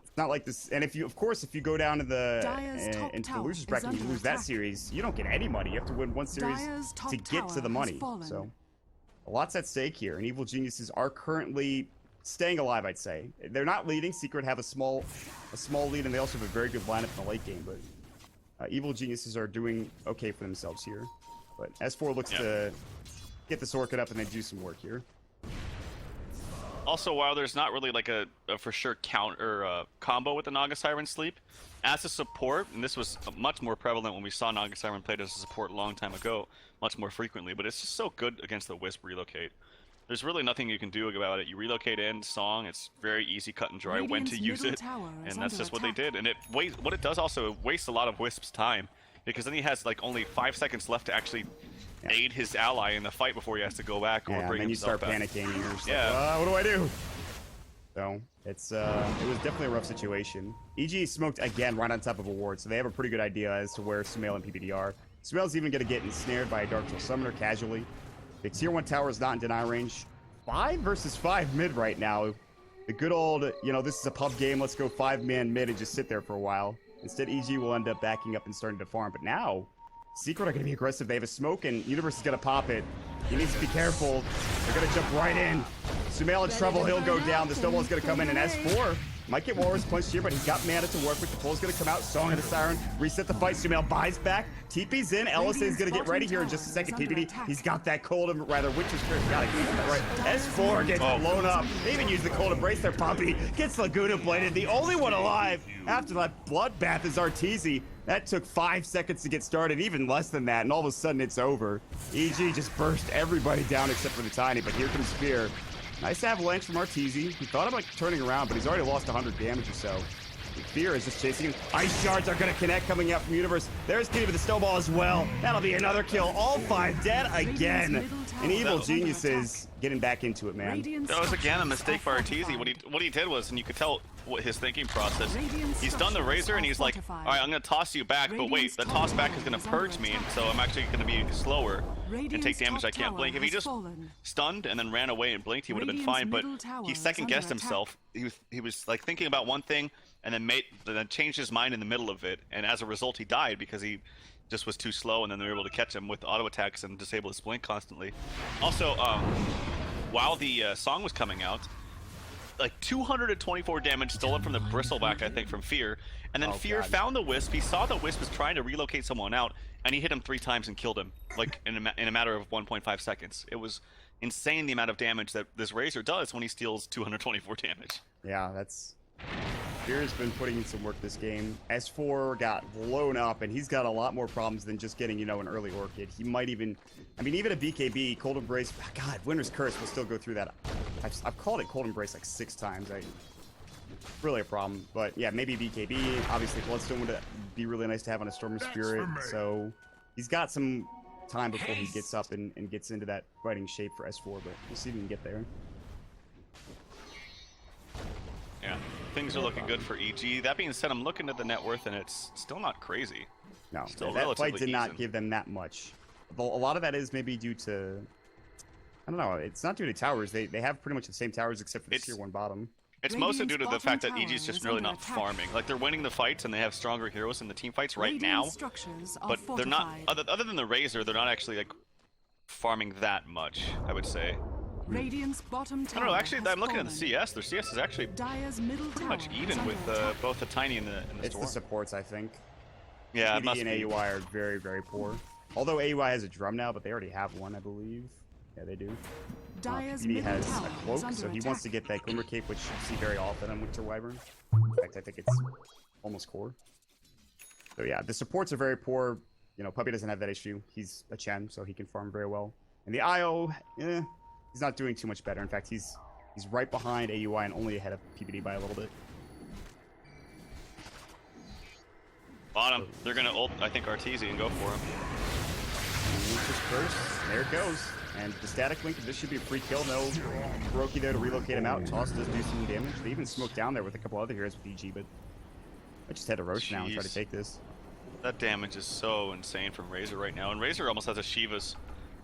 Speaker 1: it's not like this. And if you, of course, if you go down to the
Speaker 2: Dire's top
Speaker 1: into the
Speaker 2: tower
Speaker 1: losers
Speaker 2: is
Speaker 1: bracket and you
Speaker 2: under
Speaker 1: lose that
Speaker 2: attack.
Speaker 1: series, you don't get any money. You have to win one series
Speaker 2: Dire's top
Speaker 1: to get to
Speaker 2: tower
Speaker 1: the
Speaker 2: has
Speaker 1: money.
Speaker 2: fallen.
Speaker 1: So lots at stake here. And Evil Geniuses are currently staying alive, I'd say. They're not leading. Secret have a small lead, and they also have a very good lineup in the late game. But Evil Geniuses are doing okay for themselves here. But S4 looks to get this Orchid up and then do some work here.
Speaker 3: Also, while there's not really like a for sure counter combo with the Naga Siren Sleep, as a support, and this was much more prevalent when we saw Naga Siren played as a support a long time ago, much more frequently, but it's just so good against the Wisp relocate. There's really nothing you can do about it. You relocate in song, it's very easy, cut and dry when to
Speaker 2: Radiant's
Speaker 3: use
Speaker 2: middle
Speaker 3: it,
Speaker 2: tower is
Speaker 3: and that's
Speaker 2: under
Speaker 3: just what they
Speaker 2: attack.
Speaker 3: did. And what it does also, it wastes a lot of Wisp's time, because then he has like only 5 seconds left to actually aid his ally in the fight before he has to go back or
Speaker 1: Yeah, and
Speaker 3: bring
Speaker 1: then you
Speaker 3: himself
Speaker 1: start
Speaker 3: back.
Speaker 1: panicking and you're just
Speaker 3: Yeah.
Speaker 1: like, what do I do? So it's it was definitely a rough situation. EG smoked again right on top of a ward, so they have a pretty good idea as to where Sumail and PPD are. Sumail's even going to get ensnared by a Dark Soul Summoner casually. The tier 1 tower is not in deny range. 5 versus 5 mid right now. The good old, you know, this is a pub game, let's go 5-man mid and just sit there for a while. Instead, EG will end up backing up and starting to farm. But now, Secret are going to be aggressive. They have a smoke, and Universe is going to pop it. He needs to be careful. They're going to jump right in. Sumail in trouble. He'll go down. The snowball is going to come in, and S4 might get Walrus punched here, but he's got mana to work with. The pull's going to come out. Song of the Siren. Reset the fight. Sumail buys back. TP's in. LSA is going to get ready here in just a second. PPD. He's got that cold, rather, Witcher's Curse. Got it. Right. S4 gets blown up. They even use the cold embrace there. Poppy gets Laguna bladed. The only one alive after that bloodbath is Arteezy. That took 5 seconds to get started, even less than that, and all of a sudden it's over. EG just burst everybody down except for the Tiny, but here comes Fear. Nice avalanche from Arteezy. He thought about turning around, but he's already lost 100 damage or so. Fear is just chasing him. Ice shards are going to connect coming out from Universe. There's Kitty with the snowball as well. That'll be another kill. All 5 dead again. And Evil Geniuses getting back into it, man.
Speaker 3: That was again a mistake by Arteezy. What he did was, and you could tell what his thinking process. He's done the Razor and he's like, all right, I'm going to toss you back, but wait, the toss back is going to purge me, and so I'm actually going to be slower and take damage I can't blink. If he just stunned and then ran away and blinked, he would have been fine, but he second guessed himself. He was like thinking about one thing and then changed his mind in the middle of it, and as a result he died because he just was too slow, and then they were able to catch him with auto attacks and disable his blink constantly. Also, while the song was coming out, like 224 damage stolen from the bristleback, I think, from Fear. And then Fear found the Wisp. He saw the Wisp was trying to relocate someone out, and he hit him 3 times and killed him, like in a matter of 1.5 seconds. It was insane the amount of damage that this Razor does when he steals 224 damage.
Speaker 1: Yeah, that's... Fear has been putting in some work this game. S4 got blown up, and he's got a lot more problems than just getting, you know, an early Orchid. He might even... I mean, even a BKB, Cold Embrace... God, Winter's Curse will still go through that. I've called it Cold Embrace like 6 times. Really a problem. But yeah, maybe BKB. Obviously, Bloodstone would be really nice to have on a Storm of Spirit. So he's got some time before he gets up and gets into that fighting shape for S4, but we'll see if we can get there.
Speaker 3: Yeah, things are looking good for EG. That being said, I'm looking at the net worth, and it's still not crazy.
Speaker 1: No,
Speaker 3: still
Speaker 1: that fight did not
Speaker 3: even.
Speaker 1: give them that much. Although a lot of that is maybe due to... I don't know, it's not due to towers. They have pretty much the same towers except for the tier 1 bottom.
Speaker 3: It's mostly due to the fact that EG's just really not farming. Like, they're winning the fights, and they have stronger heroes in the team fights right now. But they're not... Other than the Razor, they're not actually, like, farming that much, I would say.
Speaker 2: Radiant's bottom tower
Speaker 3: I don't know, actually, I'm looking at the CS. Their CS is actually pretty much even with both the Tiny and the
Speaker 1: It's
Speaker 3: Storm.
Speaker 1: the supports, I think.
Speaker 3: Yeah, it
Speaker 1: PD
Speaker 3: must
Speaker 1: and
Speaker 3: be.
Speaker 1: AUI are very, very poor. Although AUI has a drum now, but they already have one, I believe. Yeah, they do. PD has a cloak, so he wants to get that Glimmer Cape, which you see very often on Winter Wyvern. In fact, I think it's almost core. So yeah, the supports are very poor. You know, Puppy doesn't have that issue. He's a Chen, so he can farm very well. And the IO, he's not doing too much better. In fact, he's right behind AUI and only ahead of PPD by a little bit.
Speaker 3: Bottom. They're going to ult, I think, Arteezy and go for him.
Speaker 1: Winter's Curse. There it goes. And the static link, this should be a free kill. No Hiroki there to relocate him out. Toss does do some damage. They even smoked down there with a couple other heroes with EG, but I just had to roast now and try to take this.
Speaker 3: That damage is so insane from Razor right now. And Razor almost has a Shivas.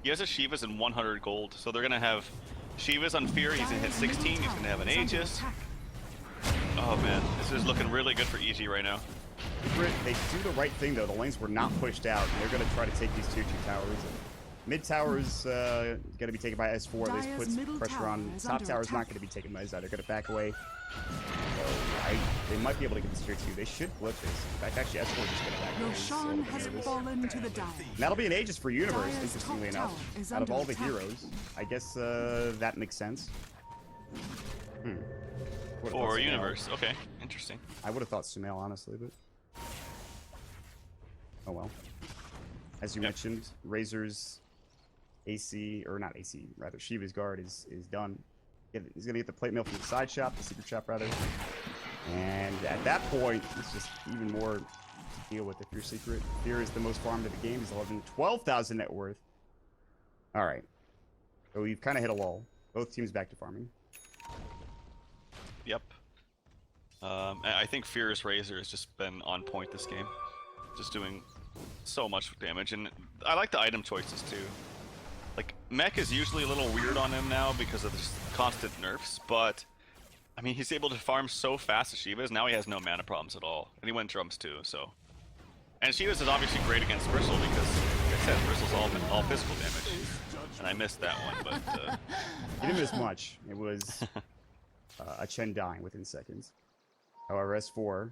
Speaker 3: He has a Shivas and 100 gold. So they're going to have Shivas on Fear. He's going to hit 16. He's going to have an Aegis. Oh, man. This is looking really good for EG right now.
Speaker 1: They do the right thing, though. The lanes were not pushed out, and they're going to try to take these tier 2 towers. Mid tower's going to be taken by S4. This puts pressure on. Top tower's not going to be taken by Zed. They're going to back away. So they might be able to get this tier 2. They should flip this. In fact, actually, S4 is just going to back away.
Speaker 2: Roshan has fallen to the dire.
Speaker 1: And that'll be an Aegis for Universe, interestingly enough. Out of all the heroes, I guess that makes sense.
Speaker 3: For Universe. Okay, interesting.
Speaker 1: I would have thought Sumail, honestly, but... Oh well. As you mentioned, Razor's AC, or not AC, rather, Shiva's guard is done. He's going to get the plate mail from the side shop, the secret shop, rather. And at that point, it's just even more to deal with if you're secret. Fear is the most farmed of the game. He's 12,000 net worth. All right. So we've kind of hit a lull. Both teams back to farming.
Speaker 3: Yep. I think Fear's Razor has just been on point this game. Just doing so much damage. And I like the item choices, too. Like, Mech is usually a little weird on him now because of the constant nerfs, but I mean, he's able to farm so fast as Shivas. Now he has no mana problems at all, and he went drums too. So, and Shivas is obviously great against Bristle because, like I said, Bristle's all physical damage, and I missed that one. But
Speaker 1: he didn't miss much. It was a Chen dying within seconds. However, S4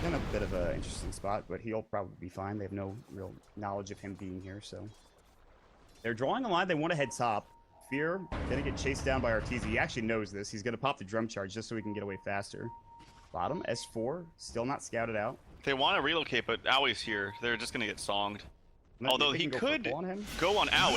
Speaker 1: in a bit of an interesting spot, but he'll probably be fine. They have no real knowledge of him being here, so they're drawing a line. They want to head top. Fear gonna get chased down by Arteezy. He actually knows this. He's gonna pop the drum charge just so he can get away faster. Bottom, S4, still not scouted out.
Speaker 3: they want to relocate, but Aui's here. They're just gonna get songed. Although he could go on Aoi.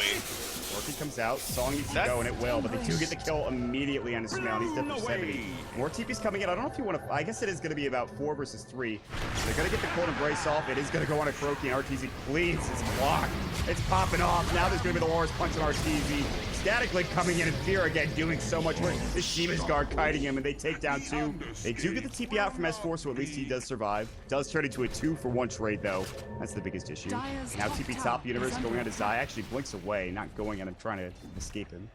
Speaker 1: Or if he comes out, Song needs to go, and it will, but they do get the kill immediately on his Smell, and he's dead for 70. More TP's coming in. I don't know if you want to... I guess it is going to be about 4 versus 3. They're going to get the Cold Embrace off. It is going to go on a Kuroki, and RTZ cleans his block. It's popping off. Now there's going to be the Loris punch on RTZ. Static Link coming in, and Fear again doing so much work. The Shiva's guard kiting him, and they take down 2. They do get the TP out from S4, so at least he does survive. Does turn into a 2-for-1 trade, though. That's the biggest issue. Now TP top universe going on to Zai. Actually blinks away, not going on him, trying to escape him.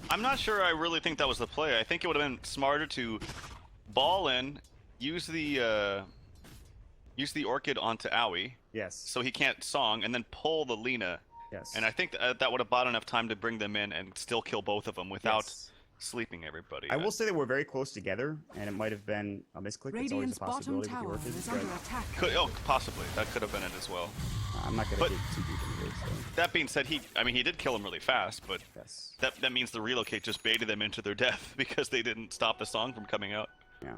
Speaker 3: I'm not sure I really think that was the play. I think it would have been smarter to ball in, use the Orchid onto Aoi.
Speaker 1: Yes.
Speaker 3: So he can't song, and then pull the Lina.
Speaker 1: Yes.
Speaker 3: And I think that would have bought enough time to bring them in and still kill both of them without sleeping everybody.
Speaker 1: I will say they were very close together, and it might have been a misclick. It's always a possibility with the Orchids.
Speaker 3: Possibly. That could have been it as well.
Speaker 1: I'm not going to get too deep into it. So.
Speaker 3: That being said, he did kill him really fast, but
Speaker 1: yes.
Speaker 3: that means the relocate just baited them into their death because they didn't stop the song from coming out.
Speaker 1: Yeah.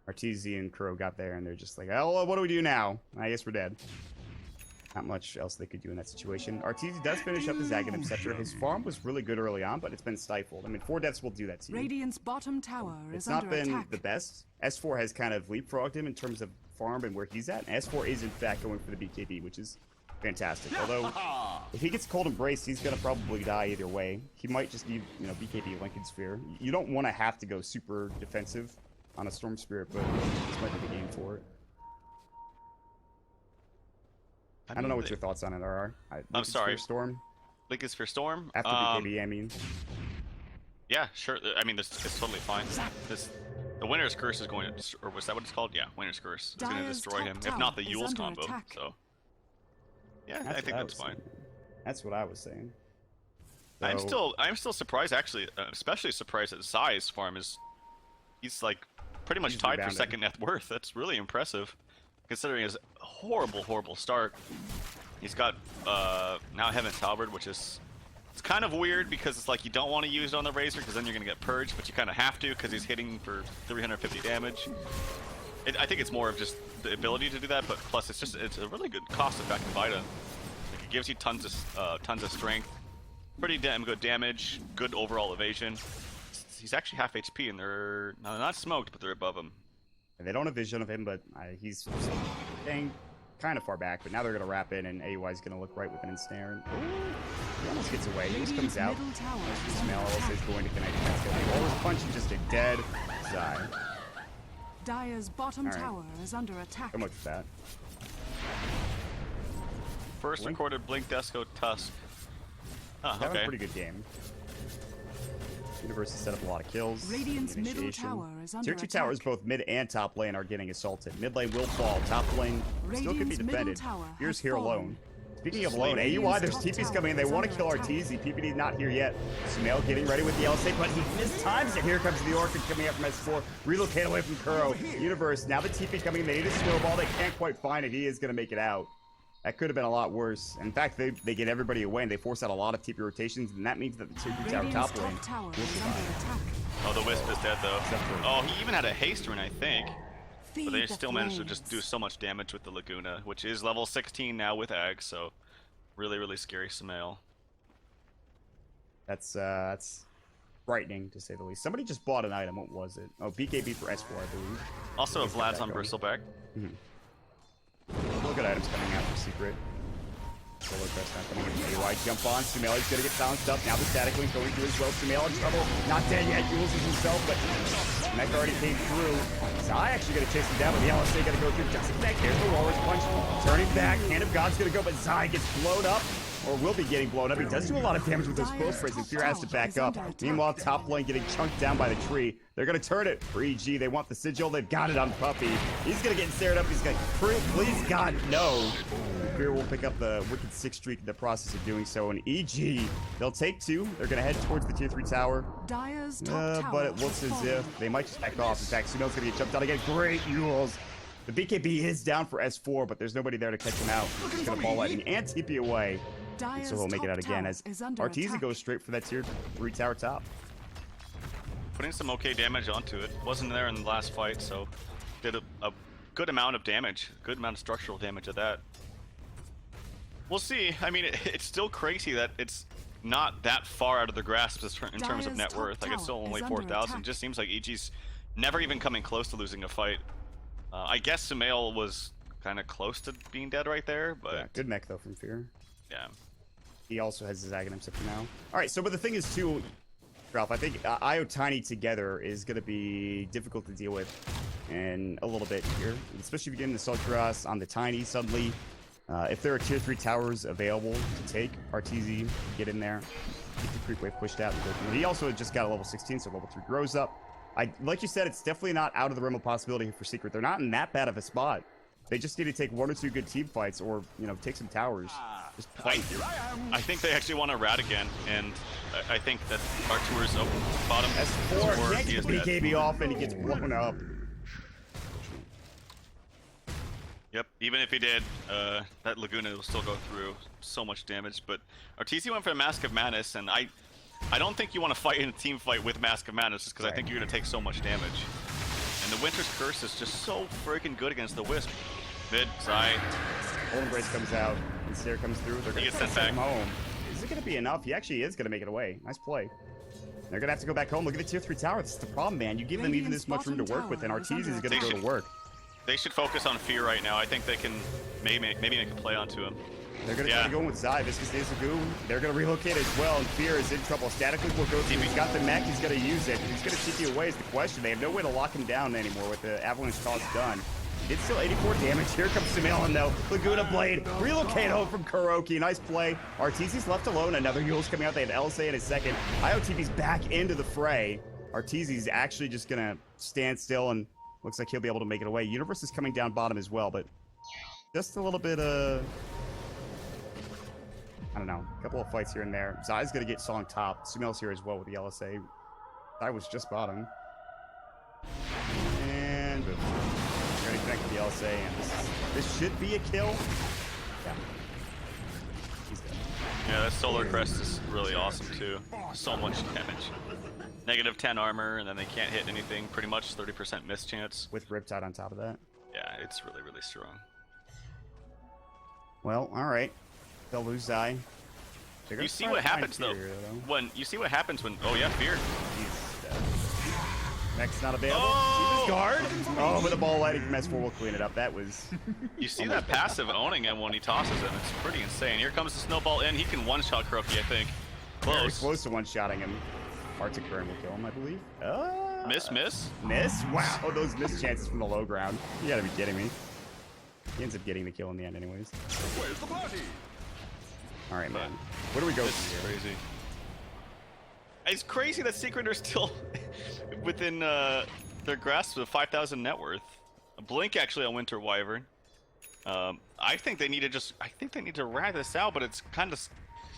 Speaker 1: Arteezy and Crow got there, and they're just like, oh, what do we do now? I guess we're dead. Not much else they could do in that situation. Arteezy does finish up his Aghanim Scepter. His farm was really good early on, but it's been stifled. I mean, 4 deaths will do that to you.
Speaker 2: Radiant's bottom tower
Speaker 1: it's
Speaker 2: is under attack.
Speaker 1: It's not been the best. S4 has kind of leapfrogged him in terms of farm and where he's at. And S4 is, in fact, going for the BKB, which is fantastic. Although, if he gets Cold Embrace, he's going to probably die either way. He might just need, BKB Lincoln Sphere. You don't want to have to go super defensive on a Storm Spirit, but this might be the game for it. I don't know what your thoughts on it are.
Speaker 3: I'm sorry.
Speaker 1: Storm?
Speaker 3: Lincoln Sphere Storm?
Speaker 1: After BKB, I mean.
Speaker 3: Yeah, sure. I mean, it's totally fine. The Winter's Curse is going to... Or was that what it's called? Yeah, Winter's Curse is going to destroy him. If not the Yule's combo.
Speaker 2: Attack.
Speaker 3: So, yeah, I think that's fine.
Speaker 1: That's what I was saying.
Speaker 3: So, I'm still surprised, actually. Especially surprised that Zai's farm is... He's, like, pretty much tied for second net worth. That's really impressive. Considering his horrible start. He's got now Heaven's Halberd, which is it's kind of weird because it's like you don't want to use it on the Razor because then you're gonna get purged, but you kind of have to because he's hitting for 350 damage. I think it's more of just the ability to do that, but plus it's a really good cost-effective item. Like it gives you tons of strength, pretty damn good damage, good overall evasion. He's actually half HP, and they're not smoked, but they're above him.
Speaker 1: They don't have vision of him, but he's staying kind of far back. But now they're going to wrap in, and AUI is going to look right with an ensnare. He almost gets away. He just comes out. Smell also is going to connect. That's going to be always punching just a dead Zai.
Speaker 2: Dire's bottom tower is under attack.
Speaker 1: How much is that?
Speaker 3: First recorded Blink Desco Tusk.
Speaker 1: That was a pretty good game. Universe has set up a lot of kills.
Speaker 2: Radiant's middle tower is under
Speaker 1: Tier 2 towers, both mid and top lane, are getting assaulted. Mid lane will fall. Top lane still could be defended. Here's here alone. Speaking of alone, AUI, there's TP's coming in. They want to kill Arteezy. PPD not here yet. Sumail getting ready with the LSA, but he mistimes it. Here comes the Orchid coming up from S4. Relocate away from Kuro. Universe, now the TP coming in. They need a snowball. They can't quite find it. He is going to make it out. That could have been a lot worse. In fact, they get everybody away, and they force out a lot of TP rotations, and that means that the Tier 2 tower top lane will survive.
Speaker 3: Oh, the Wisp is dead, though. Oh, he even had a haste rune, I think. But they still managed to just do so much damage with the Laguna, which is level 16 now with Ag, so really scary Sumail.
Speaker 1: That's frightening, to say the least. Somebody just bought an item. What was it? Oh, BKB for S4, I believe.
Speaker 3: Also, a Vlad's on Bristleback.
Speaker 1: Look at items coming out for Secret. Solar Crest not coming in. AY jump on. Sumail's gonna get bounced up. Now the static link going through as well. Sumail in trouble. Not dead yet. Jules is himself, but Mech already came through. Zai actually gonna chase him down, but the LSA gonna go through. Doesn't connect. There's the Walrus punch. Turning back. Hand of God's gonna go, but Zai gets blown up. Or will be getting blown up. He does do a lot of damage with those full sprays, and Fear has to back up. Meanwhile, top lane getting chunked down by the tree. They're going to turn it for EG. They want the sigil. They've got it on Puppy. He's going to get stared up. He's like, please, God, no. Fear will pick up the wicked 6 streak in the process of doing so. And EG, they'll take 2. They're going to head towards the tier 3 tower. But it looks as if they might just back off. In fact, Sumail's going to get jumped out again. Great Yules. The BKB is down for S4, but there's nobody there to catch him out. He's going to ball lightning and TP away. So he'll make it out again as Arteezy goes straight for that tier 3 tower top.
Speaker 3: Putting some okay damage onto it. Wasn't there in the last fight, so did a good amount of damage. Good amount of structural damage at that. We'll see. I mean, it's still crazy that it's not that far out of the grasp in terms of net worth. Like, it's still only 4,000. Just seems like EG's never even coming close to losing a fight. I guess Sumail was kind of close to being dead right there, but...
Speaker 1: Yeah, good mech, though, from Fear.
Speaker 3: Yeah.
Speaker 1: He also has his Aghanim for now. All right, so but the thing is, too, Ralph, I think Io Tiny together is going to be difficult to deal with in a little bit here, especially if you get into Sultras on the Tiny suddenly. If there are tier 3 towers available to take, Arteezy, get in there, get the creep wave pushed out. And he also just got a level 16, so level 3 grows up. Like you said, it's definitely not out of the realm of possibility for Secret. They're not in that bad of a spot. They just need to take 1 or 2 good team fights, or take some towers. Just fight.
Speaker 3: I think they actually want to rat again, and I think that Artur's open bottom.
Speaker 1: S4 can't get the BKB off, and he gets blown up.
Speaker 3: Yep, even if he did, that Laguna will still go through so much damage. But Arteezy went for a Mask of Madness, and I don't think you want to fight in a team fight with Mask of Madness, just because I think you're going to take so much damage. And the Winter's Curse is just so freaking good against the Wisp. Mid, Zai.
Speaker 1: Golden Brace comes out, and Stair comes through. They're going to send him home. Is it going to be enough? He actually is going to make it away. Nice play. They're going to have to go back home. Look at the tier 3 tower. That's the problem, man. You give them even this much room to work with, and Arteezy is going to go to work.
Speaker 3: They should focus on Fear right now. I think they can maybe make a play onto him.
Speaker 1: They're going to try to go in with Zai. Viscous Days of Goo. They're going to relocate as well, and Fear is in trouble. Static Link will go through. He's got the mech. He's going to use it. He's going to TP away is the question. They have no way to lock him down anymore with the Avalanche toss done. It's still 84 damage. Here comes Sumail, though. Laguna Blade. Relocate home from Kuroki. Nice play. Arteezy's left alone. Another Yule's coming out. They have LSA in a second. IOTV's back into the fray. Arteezy's actually just going to stand still, and looks like he'll be able to make it away. Universe is coming down bottom as well, but just a little bit of... I don't know. A couple of fights here and there. Zai's going to get Song top. Sumail's here as well with the LSA. Zai was just bottom. And boom. They're going to connect with the LSA, and this should be a kill. Yeah. He's dead.
Speaker 3: Yeah, that Solar Crest is really awesome too. So much damage. Negative 10 armor, and then they can't hit anything. Pretty much 30% miss chance.
Speaker 1: With Riptide on top of that.
Speaker 3: Yeah, it's really, really strong.
Speaker 1: Well, alright. They'll lose Zai.
Speaker 3: You see what happens though. When you see what happens when Fear.
Speaker 1: He's dead. Next not available. Oh! Guard. Oh, but the ball lighting from S4 will clean it up. That was.
Speaker 3: You see that passive owning him when he tosses him. It's pretty insane. Here comes the snowball in. He can one-shot Kuroki, I think. Close.
Speaker 1: Very close to one-shotting him. Arctic Burn will kill him, I believe.
Speaker 3: Miss?
Speaker 1: Miss? Wow, those miss chances from the low ground. You gotta be kidding me. He ends up getting the kill in the end anyways.
Speaker 4: Where's the party?
Speaker 1: Alright, man. Where do we go
Speaker 3: from here? Crazy. It's crazy that Secret are still within their grasp of 5,000 net worth. A blink actually on Winter Wyvern. I think they need to rat this out, but it's kind of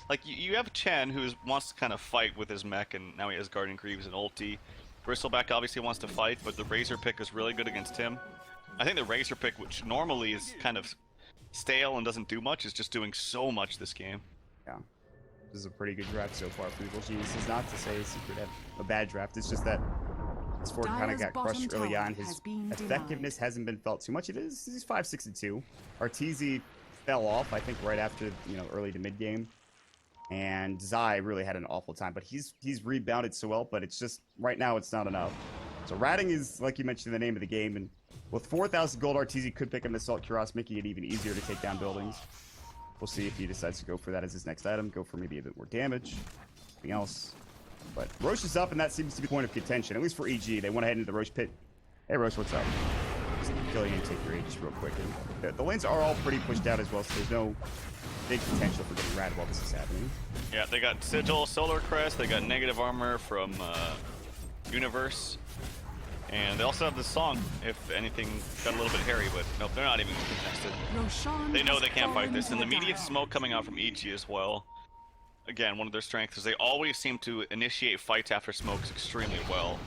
Speaker 3: like you have Chen who wants to kind of fight with his mech, and now he has Guardian Greaves and ulti. Bristleback obviously wants to fight, but the Razor pick is really good against him. I think the Razor pick, which normally is kind of stale and doesn't do much, is just doing so much this game.
Speaker 1: Yeah. This is a pretty good draft so far for Evil Geniuses. Not to say Secret had a bad draft, it's just that this Ford kind of got crushed early on. His effectiveness hasn't been felt too much. He's 5-6-2. Arteezy fell off, I think, right after early to mid game. And Zai really had an awful time, but he's rebounded so well, but it's just right now it's not enough. So ratting is, like you mentioned, the name of the game, and with 4,000 gold, Arteezy could pick up an Assault Cuirass, making it even easier to take down buildings. We'll see if he decides to go for that as his next item. Go for maybe a bit more damage. Anything else. But Roche is up, and that seems to be the point of contention, at least for EG. They went ahead into the Roche pit. Hey, Roche, what's up? Just kill you and take your Aegis real quick. And the lanes are all pretty pushed out as well, so there's no big potential for getting rad while this is happening.
Speaker 3: Yeah, they got Sigil, Solar Crest, they got negative armor from Universe. And they also have this song, if anything got a little bit hairy, but nope, they're not even contested.
Speaker 2: Roshan
Speaker 3: They know
Speaker 2: has
Speaker 3: they can't fight
Speaker 2: fallen
Speaker 3: this,
Speaker 2: to
Speaker 3: and the
Speaker 2: the
Speaker 3: immediate
Speaker 2: dire.
Speaker 3: smoke coming out from EG as well. Again, one of their strengths is they always seem to initiate fights after smokes extremely well.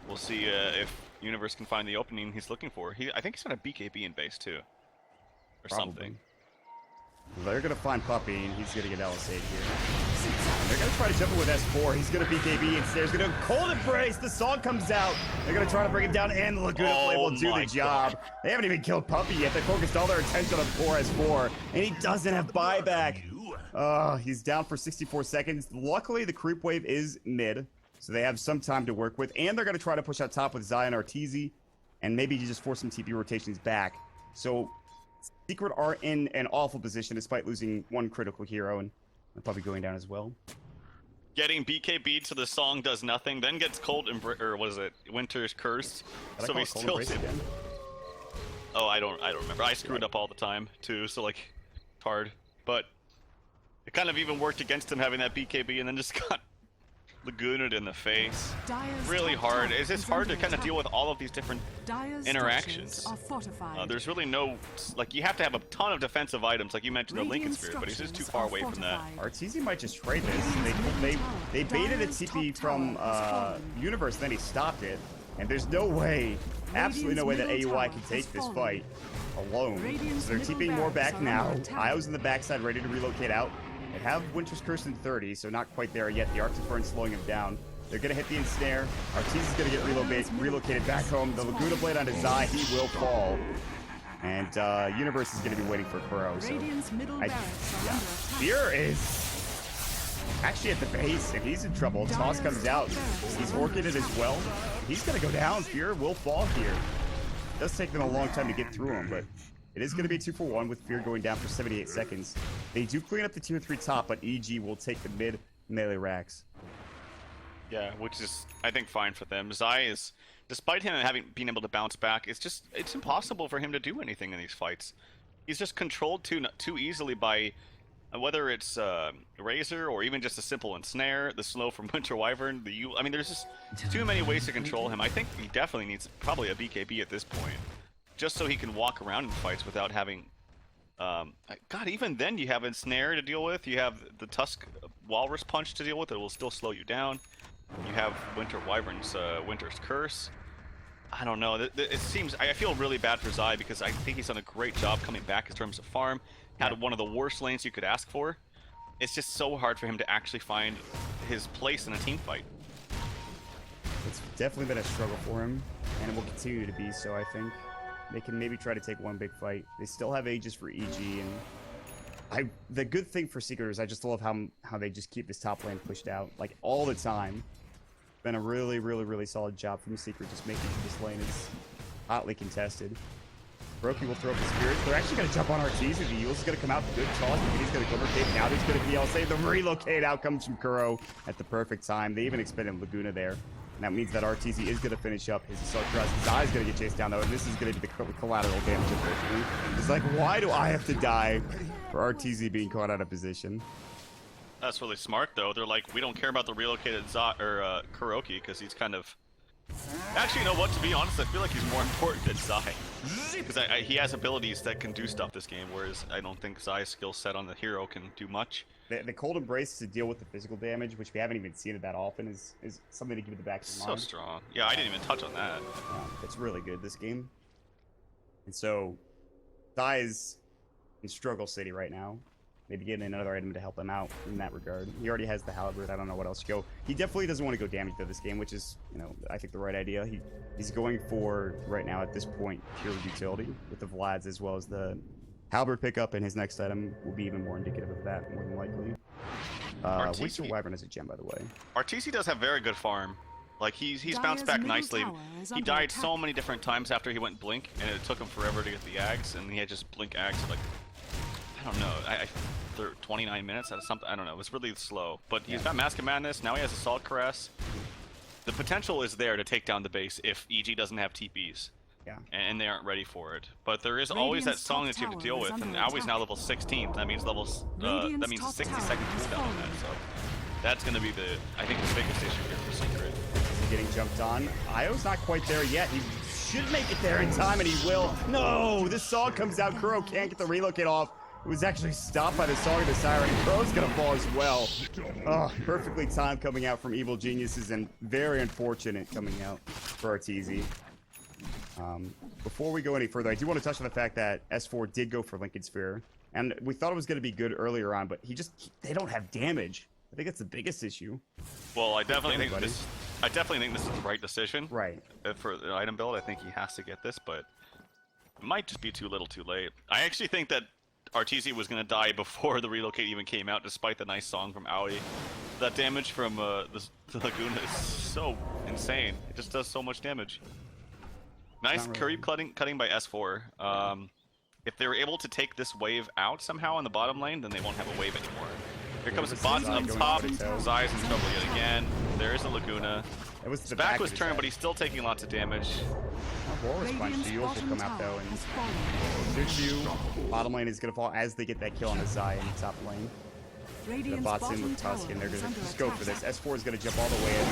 Speaker 3: We'll see if Universe can find the opening he's looking for. I think he's got a BKB in base too, or
Speaker 1: Probably.
Speaker 3: something.
Speaker 1: They're going to find Puppy, and he's going to get LSA'd here. And they're going to try to jump in with S4. He's going to BKB instead. He's going to Cold Embrace. The song comes out. They're going to try to bring it down, and the Laguna Blade will do the job. They haven't even killed Puppy yet. They focused all their attention on poor S4, and he doesn't have buyback. He's down for 64 seconds. Luckily, the creep wave is mid, so they have some time to work with, and they're going to try to push out top with Zai and Arteezy, and maybe just force some TP rotations back. So Secret are in an awful position despite losing one critical hero, and probably going down as well.
Speaker 3: Getting BKB to the song does nothing, then gets Cold or what is it? Winter's Curse.
Speaker 1: Did I
Speaker 3: So
Speaker 1: call
Speaker 3: he
Speaker 1: it Cold
Speaker 3: still.
Speaker 1: Embrace again?
Speaker 3: Oh, I don't remember. I screwed up all the time too, so like, it's hard. But it kind of even worked against him having that BKB, and then just got Laguna'd in the face.
Speaker 2: Dire's
Speaker 3: Really
Speaker 2: top
Speaker 3: hard.
Speaker 2: tower
Speaker 3: It's just
Speaker 2: is
Speaker 3: hard
Speaker 2: under
Speaker 3: to kind of
Speaker 2: attack.
Speaker 3: deal with all of these different
Speaker 2: Dire's
Speaker 3: interactions.
Speaker 2: structures are fortified.
Speaker 3: There's really no, like, you have to have a ton of defensive items, like you mentioned the Lincoln
Speaker 2: Radiant
Speaker 3: Spirit, but he's just too
Speaker 2: structures
Speaker 3: far
Speaker 2: are
Speaker 3: away from that.
Speaker 2: fortified.
Speaker 1: Arteezy might just trade this. They baited a
Speaker 2: Dire's
Speaker 1: TP
Speaker 2: top
Speaker 1: from
Speaker 2: tower has fallen.
Speaker 1: Universe, then he stopped it. And there's no way, absolutely no way that
Speaker 2: Radiant's
Speaker 1: AUI
Speaker 2: middle
Speaker 1: can
Speaker 2: tower
Speaker 1: take
Speaker 2: has
Speaker 1: this
Speaker 2: fallen.
Speaker 1: fight alone.
Speaker 2: Radiant's
Speaker 1: So they're
Speaker 2: middle
Speaker 1: TPing more
Speaker 2: barracks
Speaker 1: back
Speaker 2: are
Speaker 1: now.
Speaker 2: under attack.
Speaker 1: Io's in the backside ready to relocate out. They have Winter's Curse in 30, so not quite there yet. The Arctic Burn slowing him down. They're going to hit the ensnare. Arteezy's going to get relocated back home. The Laguna Blade on his eye, he will fall. And Universe is going to be waiting for Kuro. So
Speaker 2: Radiant's middle barracks are
Speaker 1: yeah.
Speaker 2: under attack.
Speaker 1: Fear is actually at the base, and he's in trouble. Toss comes out. He's orchided as well. He's going to go down. Fear will fall here. It does take them a long time to get through him, but it is going to be 2-for-1 with Fear going down for 78 seconds. They do clean up the tier 3 top, but EG will take the mid melee racks.
Speaker 3: Yeah, which is, I think, fine for them. Zai is, despite him being able to bounce back, it's impossible for him to do anything in these fights. He's just controlled too easily by, whether it's Razor or even just a simple ensnare, the slow from Winter Wyvern, I mean, there's just too many ways to control him. I think he definitely needs probably a BKB at this point, just so he can walk around in fights without having. God, even then you have ensnare to deal with. You have the Tusk Walrus Punch to deal with. It will still slow you down. You have Winter Wyvern's Winter's Curse. I don't know. It seems I feel really bad for Zai because I think he's done a great job coming back in terms of farm. Had one of the worst lanes you could ask for. It's just so hard for him to actually find his place in a team fight.
Speaker 1: It's definitely been a struggle for him, and it will continue to be so, I think. They can maybe try to take one big fight. They still have Aegis for EG, and the good thing for Secret is I just love how they just keep this top lane pushed out, like, all the time. Been a really, really, really solid job from Secret, just making sure this lane is hotly contested. Brokey will throw up the Spirits. They're actually going to jump on Arteezy. The Eul's going to come out. Good toss. He's going to cover tape. Now he's going to PLC. The relocate out comes from Kuro at the perfect time. They even expended Laguna there. And that means that Arteezy is going to finish up his Assault Cross. His eye's going to get chased down, though. And this is going to be the collateral damage, unfortunately. It's like, why do I have to die for Arteezy being caught out of position?
Speaker 3: That's really smart, though. They're like, we don't care about the relocated Kuroki because he's kind of. Actually, you know what? To be honest, I feel like he's more important than Zai. Because he has abilities that can do stuff this game, whereas I don't think Zai's skill set on the hero can do much.
Speaker 1: The Cold Embrace to deal with the physical damage, which we haven't even seen it that often, is something to keep in the back of your
Speaker 3: So
Speaker 1: mind.
Speaker 3: strong. Yeah, I didn't even touch on that.
Speaker 1: It's really good, this game. And so, Zai is in Struggle City right now. Maybe getting another item to help him out in that regard. He already has the Halberd. I don't know what else to go. He definitely doesn't want to go damage to this game, which is, you know, I think the right idea. He's going for, right now at this point, pure utility with the Vlads as well as the Halberd pickup, and his next item will be even more indicative of that, more than likely. Winter Wyvern is a gem, by the way.
Speaker 3: Arteezy does have very good farm. Like, he's bounced
Speaker 2: Dire's
Speaker 3: back
Speaker 2: middle
Speaker 3: nicely.
Speaker 2: tower is
Speaker 3: He
Speaker 2: under
Speaker 3: died
Speaker 2: attack.
Speaker 3: so many different times after he went Blink, and it took him forever to get the Ags, and he had just Blink Ags like, I don't know. 29 minutes out of something. I don't know. It was really slow. But he's got Mask of Madness. Now he has Assault Caress. The potential is there to take down the base if EG doesn't have TPs.
Speaker 1: Yeah.
Speaker 3: And they aren't ready for it. But there is always that song that you have to deal with. And Aui's now level 16. That means that means a 60-second cooldown on that. So that's going to be I think the biggest issue here for Secret.
Speaker 1: Getting jumped on. Io's not quite there yet. He should make it there in time, and he will. No, this song comes out. Kuro can't get the relocate off. It was actually stopped by the song of the siren. Kuro's gonna fall as well. Oh, perfectly timed coming out from Evil Geniuses, and very unfortunate coming out for Arteezy. Before we go any further, I do want to touch on the fact that S4 did go for Lincoln Sphere, and we thought it was going to be good earlier on, but they don't have damage. I think that's the biggest issue.
Speaker 3: Well, I definitely think this is the right decision.
Speaker 1: Right.
Speaker 3: For the item build, I think he has to get this, but it might just be too little too late. I actually think that Arteezy was going to die before the relocate even came out, despite the nice song from Aoi. That damage from the Laguna is so insane. It just does so much damage. Nice creep cutting by S4. If they were able to take this wave out somehow in the bottom lane, then they won't have a wave anymore. Here comes the bots up top. Zai's in trouble yet again. There is a Laguna. His back was turned, but he's still taking lots of damage.
Speaker 1: Walrus Punch, the Yules will come out though, and Zuchu, bottom lane is going to fall as they get that kill on the Zai in the top lane. The bots in with Tusk, and they're going to just go for this. S4 is going to jump all the way in.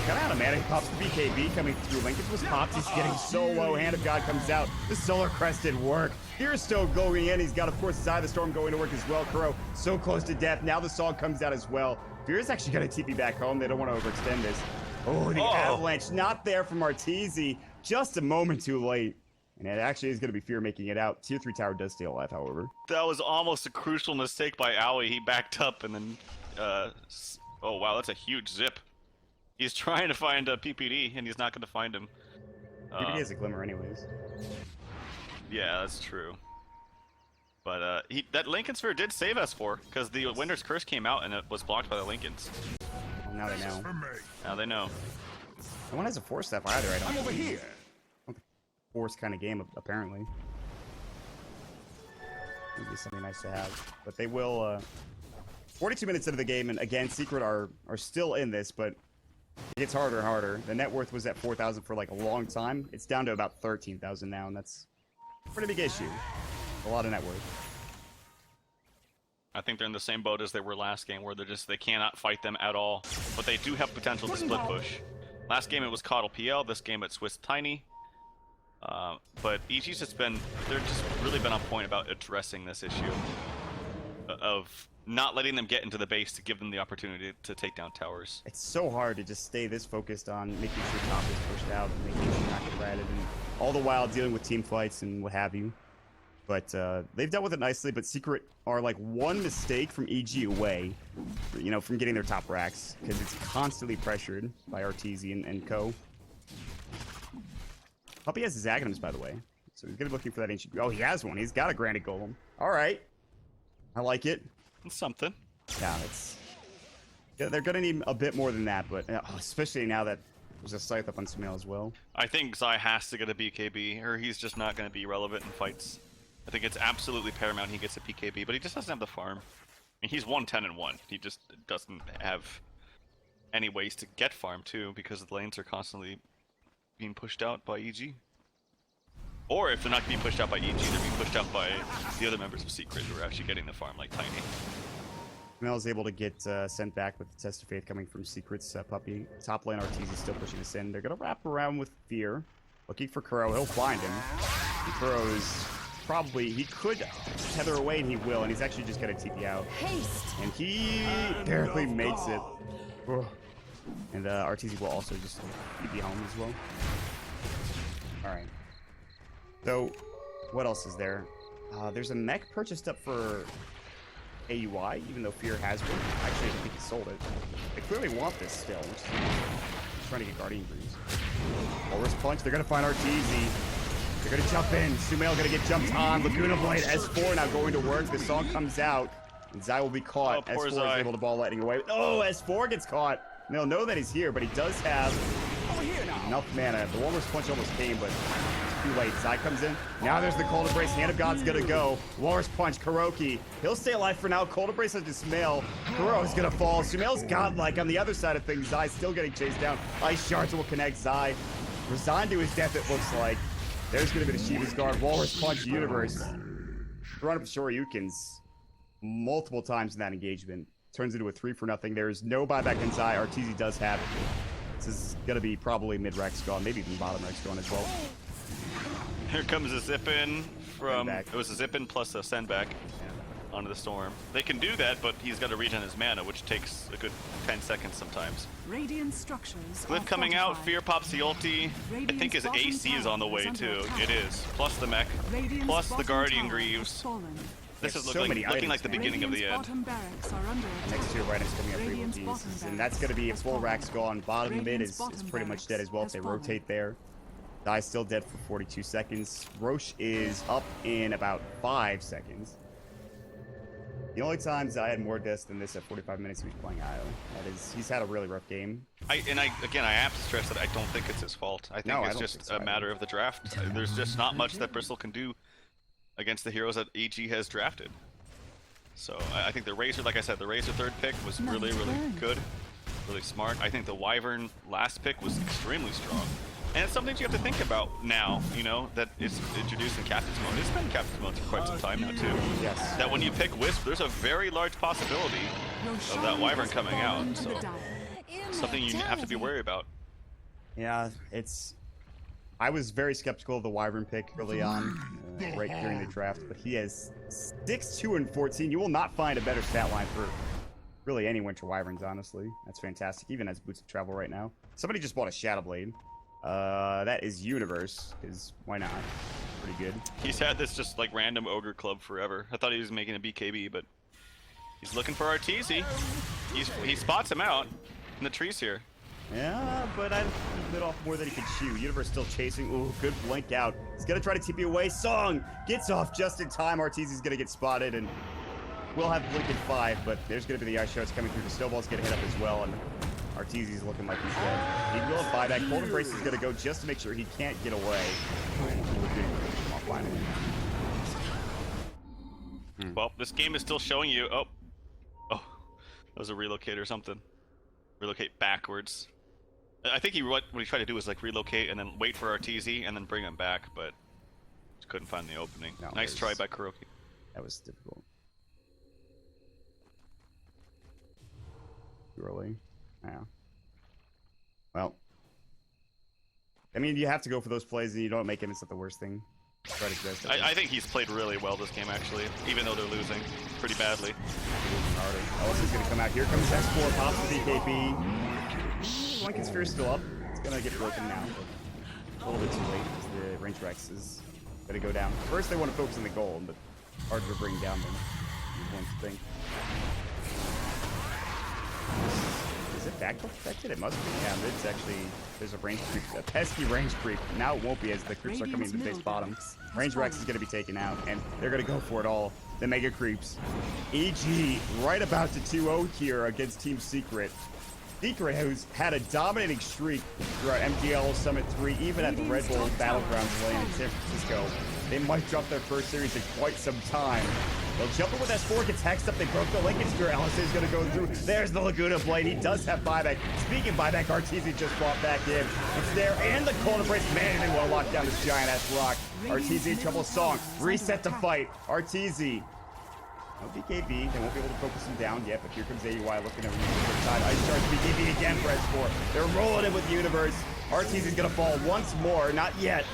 Speaker 1: Kind of automatic. Pops the BKB coming through. Lincoln was popped. He's getting so low. Hand of God comes out. The Solar Crest did work. Here's Stowe going in. He's got, of course, Zai the Storm going to work as well. Kuro so close to death. Now the song comes out as well. Fear's actually going to TP back home. They don't want to overextend this. Oh, the avalanche. Not there from Arteezy. Just a moment too late. And it actually is going to be Fear making it out. Tier 3 tower does stay alive, however.
Speaker 3: That was almost a crucial mistake by Aoi. He backed up and then... oh, wow, that's a huge zip. He's trying to find a PPD, and he's not going to find him.
Speaker 1: PPD has a glimmer anyways.
Speaker 3: Yeah, that's true. But that Lincoln Sphere did save S4, because the Winter's Curse came out and it was blocked by the Lincolns.
Speaker 1: Well, now they know.
Speaker 3: Now they know.
Speaker 1: No one has a Force Staff either, I don't think. I'm over here. Force kind of game, apparently. Maybe something nice to have. But they will, 42 minutes into the game, and again, Secret are still in this, but it gets harder and harder. The net worth was at 4,000 for like a long time. It's down to about 13,000 now, and that's a pretty big issue. A lot of net worth.
Speaker 3: I think they're in the same boat as they were last game, where they cannot fight them at all. But they do have potential to split push. Last game it was Coddle PL, this game it's Swiss Tiny. But EG's they're just really been on point about addressing this issue of not letting them get into the base to give them the opportunity to take down towers.
Speaker 1: It's so hard to just stay this focused on making sure top is pushed out, and making sure not get ratted, and all the while dealing with team fights and what have you. But they've dealt with it nicely, but Secret are like one mistake from EG away, you know, from getting their top racks, because it's constantly pressured by Arteezy and co. Puppy has his Aghanims, by the way. So he's gonna be looking for that ancient. Oh, he has one. He's got a Granite Golem. All right, I like it.
Speaker 3: It's something.
Speaker 1: Yeah, they're gonna need a bit more than that, but especially now that there's a Scythe up on Sumail as well.
Speaker 3: I think Zai has to get a BKB, or he's just not going to be relevant in fights. I think it's absolutely paramount he gets a BKB, but he just doesn't have the farm. I mean, he's 110-1. He just doesn't have any ways to get farm too, because the lanes are constantly being pushed out by EG. Or if they're not being pushed out by EG, they're being pushed out by the other members of Secret who are actually getting the farm, like Tiny.
Speaker 1: Mel is able to get sent back with the Test of Faith coming from Secret's Puppy. Top lane Arteezy is still pushing us in. They're going to wrap around with Fear. Looking for Kuro. He'll find him. And Kuro is probably... He could tether away, and he will. And he's actually just going to TP out.
Speaker 2: Haste.
Speaker 1: And he barely makes it. Ugh. And Arteezy will also just TP home as well. Alright. So, what else is there? There's a mech purchased up for AUI, even though Fear has one. Actually, I don't think he sold it. They clearly want this still. He's trying to get Guardian Breeze. Walrus Punch, they're going to find Arteezy. They're going to jump in. Sumail going to get jumped on. Laguna Blade, S4 now going to work. The song comes out, and Zai will be caught.
Speaker 3: Oh, poor
Speaker 1: S4
Speaker 3: Zai.
Speaker 1: is able to ball lightning away. Oh, S4 gets caught. They'll know that he's here, but he does have enough mana. The Walrus Punch almost came, but Too late. Zai comes in. Now there's the Cold Embrace. Hand of God's gonna go. Walrus Punch. Kuroki. He'll stay alive for now. Cold Embrace has to Sumail. Kuro's gonna fall. Sumail's godlike. On the other side of things, Zai still getting chased down. Ice Shards will connect Zai. Resigned to his death, it looks like. There's gonna be the Shiva's Guard. Walrus Punch Universe. Run up Shoryukens multiple times in that engagement. Turns into a 3-for-0. There is no buyback in Zai. Arteezy does have it. This is gonna be probably mid-Rex gone, maybe even bottom Rex gone as well.
Speaker 3: Here comes a zip in from. It was a zip in plus a send back onto the storm. They can do that, but he's got to regen his mana, which takes a good 10 seconds sometimes.
Speaker 2: Radiant structures.
Speaker 3: Glyph coming out. Fear pops the ulti. I think his AC is on the way too. It is. Plus the mech. Plus the Guardian Greaves. This is looking like the beginning of the end.
Speaker 1: Next tier right is coming up for Evil Geniuses, and that's going to be a full Rax gone. Bottom mid is pretty much dead as well if they rotate there. Dai's still dead for 42 seconds. Roche is up in about 5 seconds. The only times I had more deaths than this at 45 minutes, he was playing IO. That is, he's had a really rough game.
Speaker 3: I have to stress that I don't think it's his fault. I think it's just a matter of the draft. There's just not much that Bristle can do against the heroes that EG has drafted. So I think the Razor, like I said, the Razor third pick was really, really good, really smart. I think the Wyvern last pick was extremely strong. And it's something you have to think about now, you know, that it's introduced in Captain's Mode. It's been in Captain's Mode for quite some time now, too.
Speaker 1: Yes.
Speaker 3: That when you pick Wisp, there's a very large possibility of that Wyvern coming out. So something you have to be wary about.
Speaker 1: Yeah, I was very skeptical of the Wyvern pick early on, right during the draft, but he has 6, 2, and 14. You will not find a better stat line for really any Winter Wyverns, honestly. That's fantastic, even as Boots of Travel right now. Somebody just bought a Shadow Blade. That is Universe, because why not? Pretty good.
Speaker 3: He's had this just like random Ogre Club forever. I thought he was making a BKB, but he's looking for Arteezy. He spots him out in the trees here.
Speaker 1: Yeah, but I bit off more than he could chew. Universe still chasing. Ooh, good blink out. He's gonna try to TP away. Song gets off just in time. Arteezy's gonna get spotted, and we'll have blink in 5, but there's gonna be the ice shards coming through. The snowball's gonna hit up as well, and Arteezy's looking like he's dead. He will buy that. Cold Embrace is gonna go just to make sure he can't get away.
Speaker 3: Well, this game is still showing you. Oh, that was a relocate or something. Relocate backwards. I think what he tried to do was like relocate and then wait for Arteezy and then bring him back, but just couldn't find the opening. No, nice try by Kuroki.
Speaker 1: That was difficult. Too early. Yeah. Well, I mean, you have to go for those plays, and you don't make it. It's not the worst thing. Try to
Speaker 3: I think he's played really well this game, actually, even though they're losing pretty badly.
Speaker 1: Ellis is going to come out. Here comes S4, pops the BKB. One Sphere is still up. It's going to get broken now, but a little bit too late because the range Rex is going to go down. First, they want to focus on the gold, but harder to bring down than one think. Is it back protected? It must be. Yeah, mid's actually, there's a range creep, a pesky range creep. Now it won't be as the creeps are coming to face bottom. Range Rex is going to be taken out, and they're going to go for it all. The mega creeps. EG right about to 2-0 here against Team Secret. Secret, who's had a dominating streak throughout MGL Summit 3, even at the Red Bull Battlegrounds lane in San Francisco. They might drop their first series in quite some time. They'll jump in with S4, gets hexed up, they broke the Lincoln Sphere. Ellis is going to go through. There's the Laguna Blade. He does have buyback. Speaking of buyback, Arteezy just brought back in. It's there, and the Cold Embrace. Man, they want to lock down this giant-ass rock. Arteezy in trouble. Song, reset the fight. Arteezy. No BKB. They won't be able to focus him down yet, but here comes AUI looking over the side. Ice Charge BKB again for S4. They're rolling it with Universe. Arteezy's going to fall once more. Not yet.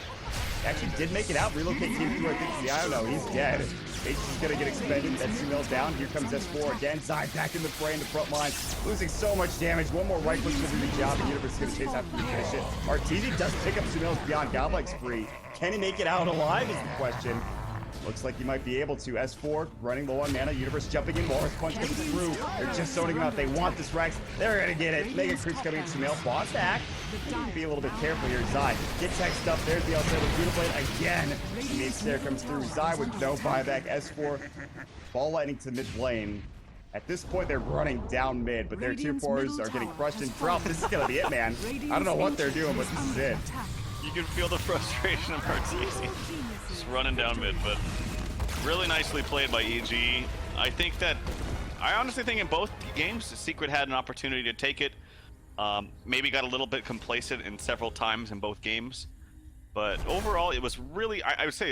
Speaker 1: Actually did make it out. Relocate team 2, I think. I don't know. He's dead. H is going to get expended. That Sumail's down. Here comes S4 again. Zai back in the fray in the front line. Losing so much damage. One more right click will do the job. The Universe is going to chase after the finish it. Arteezy does pick up Sumail's Beyond Godlike spree. Can he make it out alive is the question. Looks like he might be able to. S4 running low on mana. Universe jumping in. Walrus Punch comes through. They're just zoning him out. They want this Rex. They're going to get it. Mega Creeps coming in. Sumail. Boss back. Be a little bit careful here. Zai gets hexed up. There's the outside with Beautiful Blade again. The main stair comes through. Zai with no buyback. S4 ball lightning to mid lane. At this point, they're running down mid, but their tier 4s are getting crushed and dropped. This is going to be it, man. I don't know what they're doing, but this is it.
Speaker 3: You can feel the frustration of Arteezy just running down mid, but really nicely played by EG. I honestly think in both games, Secret had an opportunity to take it. Maybe got a little bit complacent in several times in both games, but overall it was really, I would say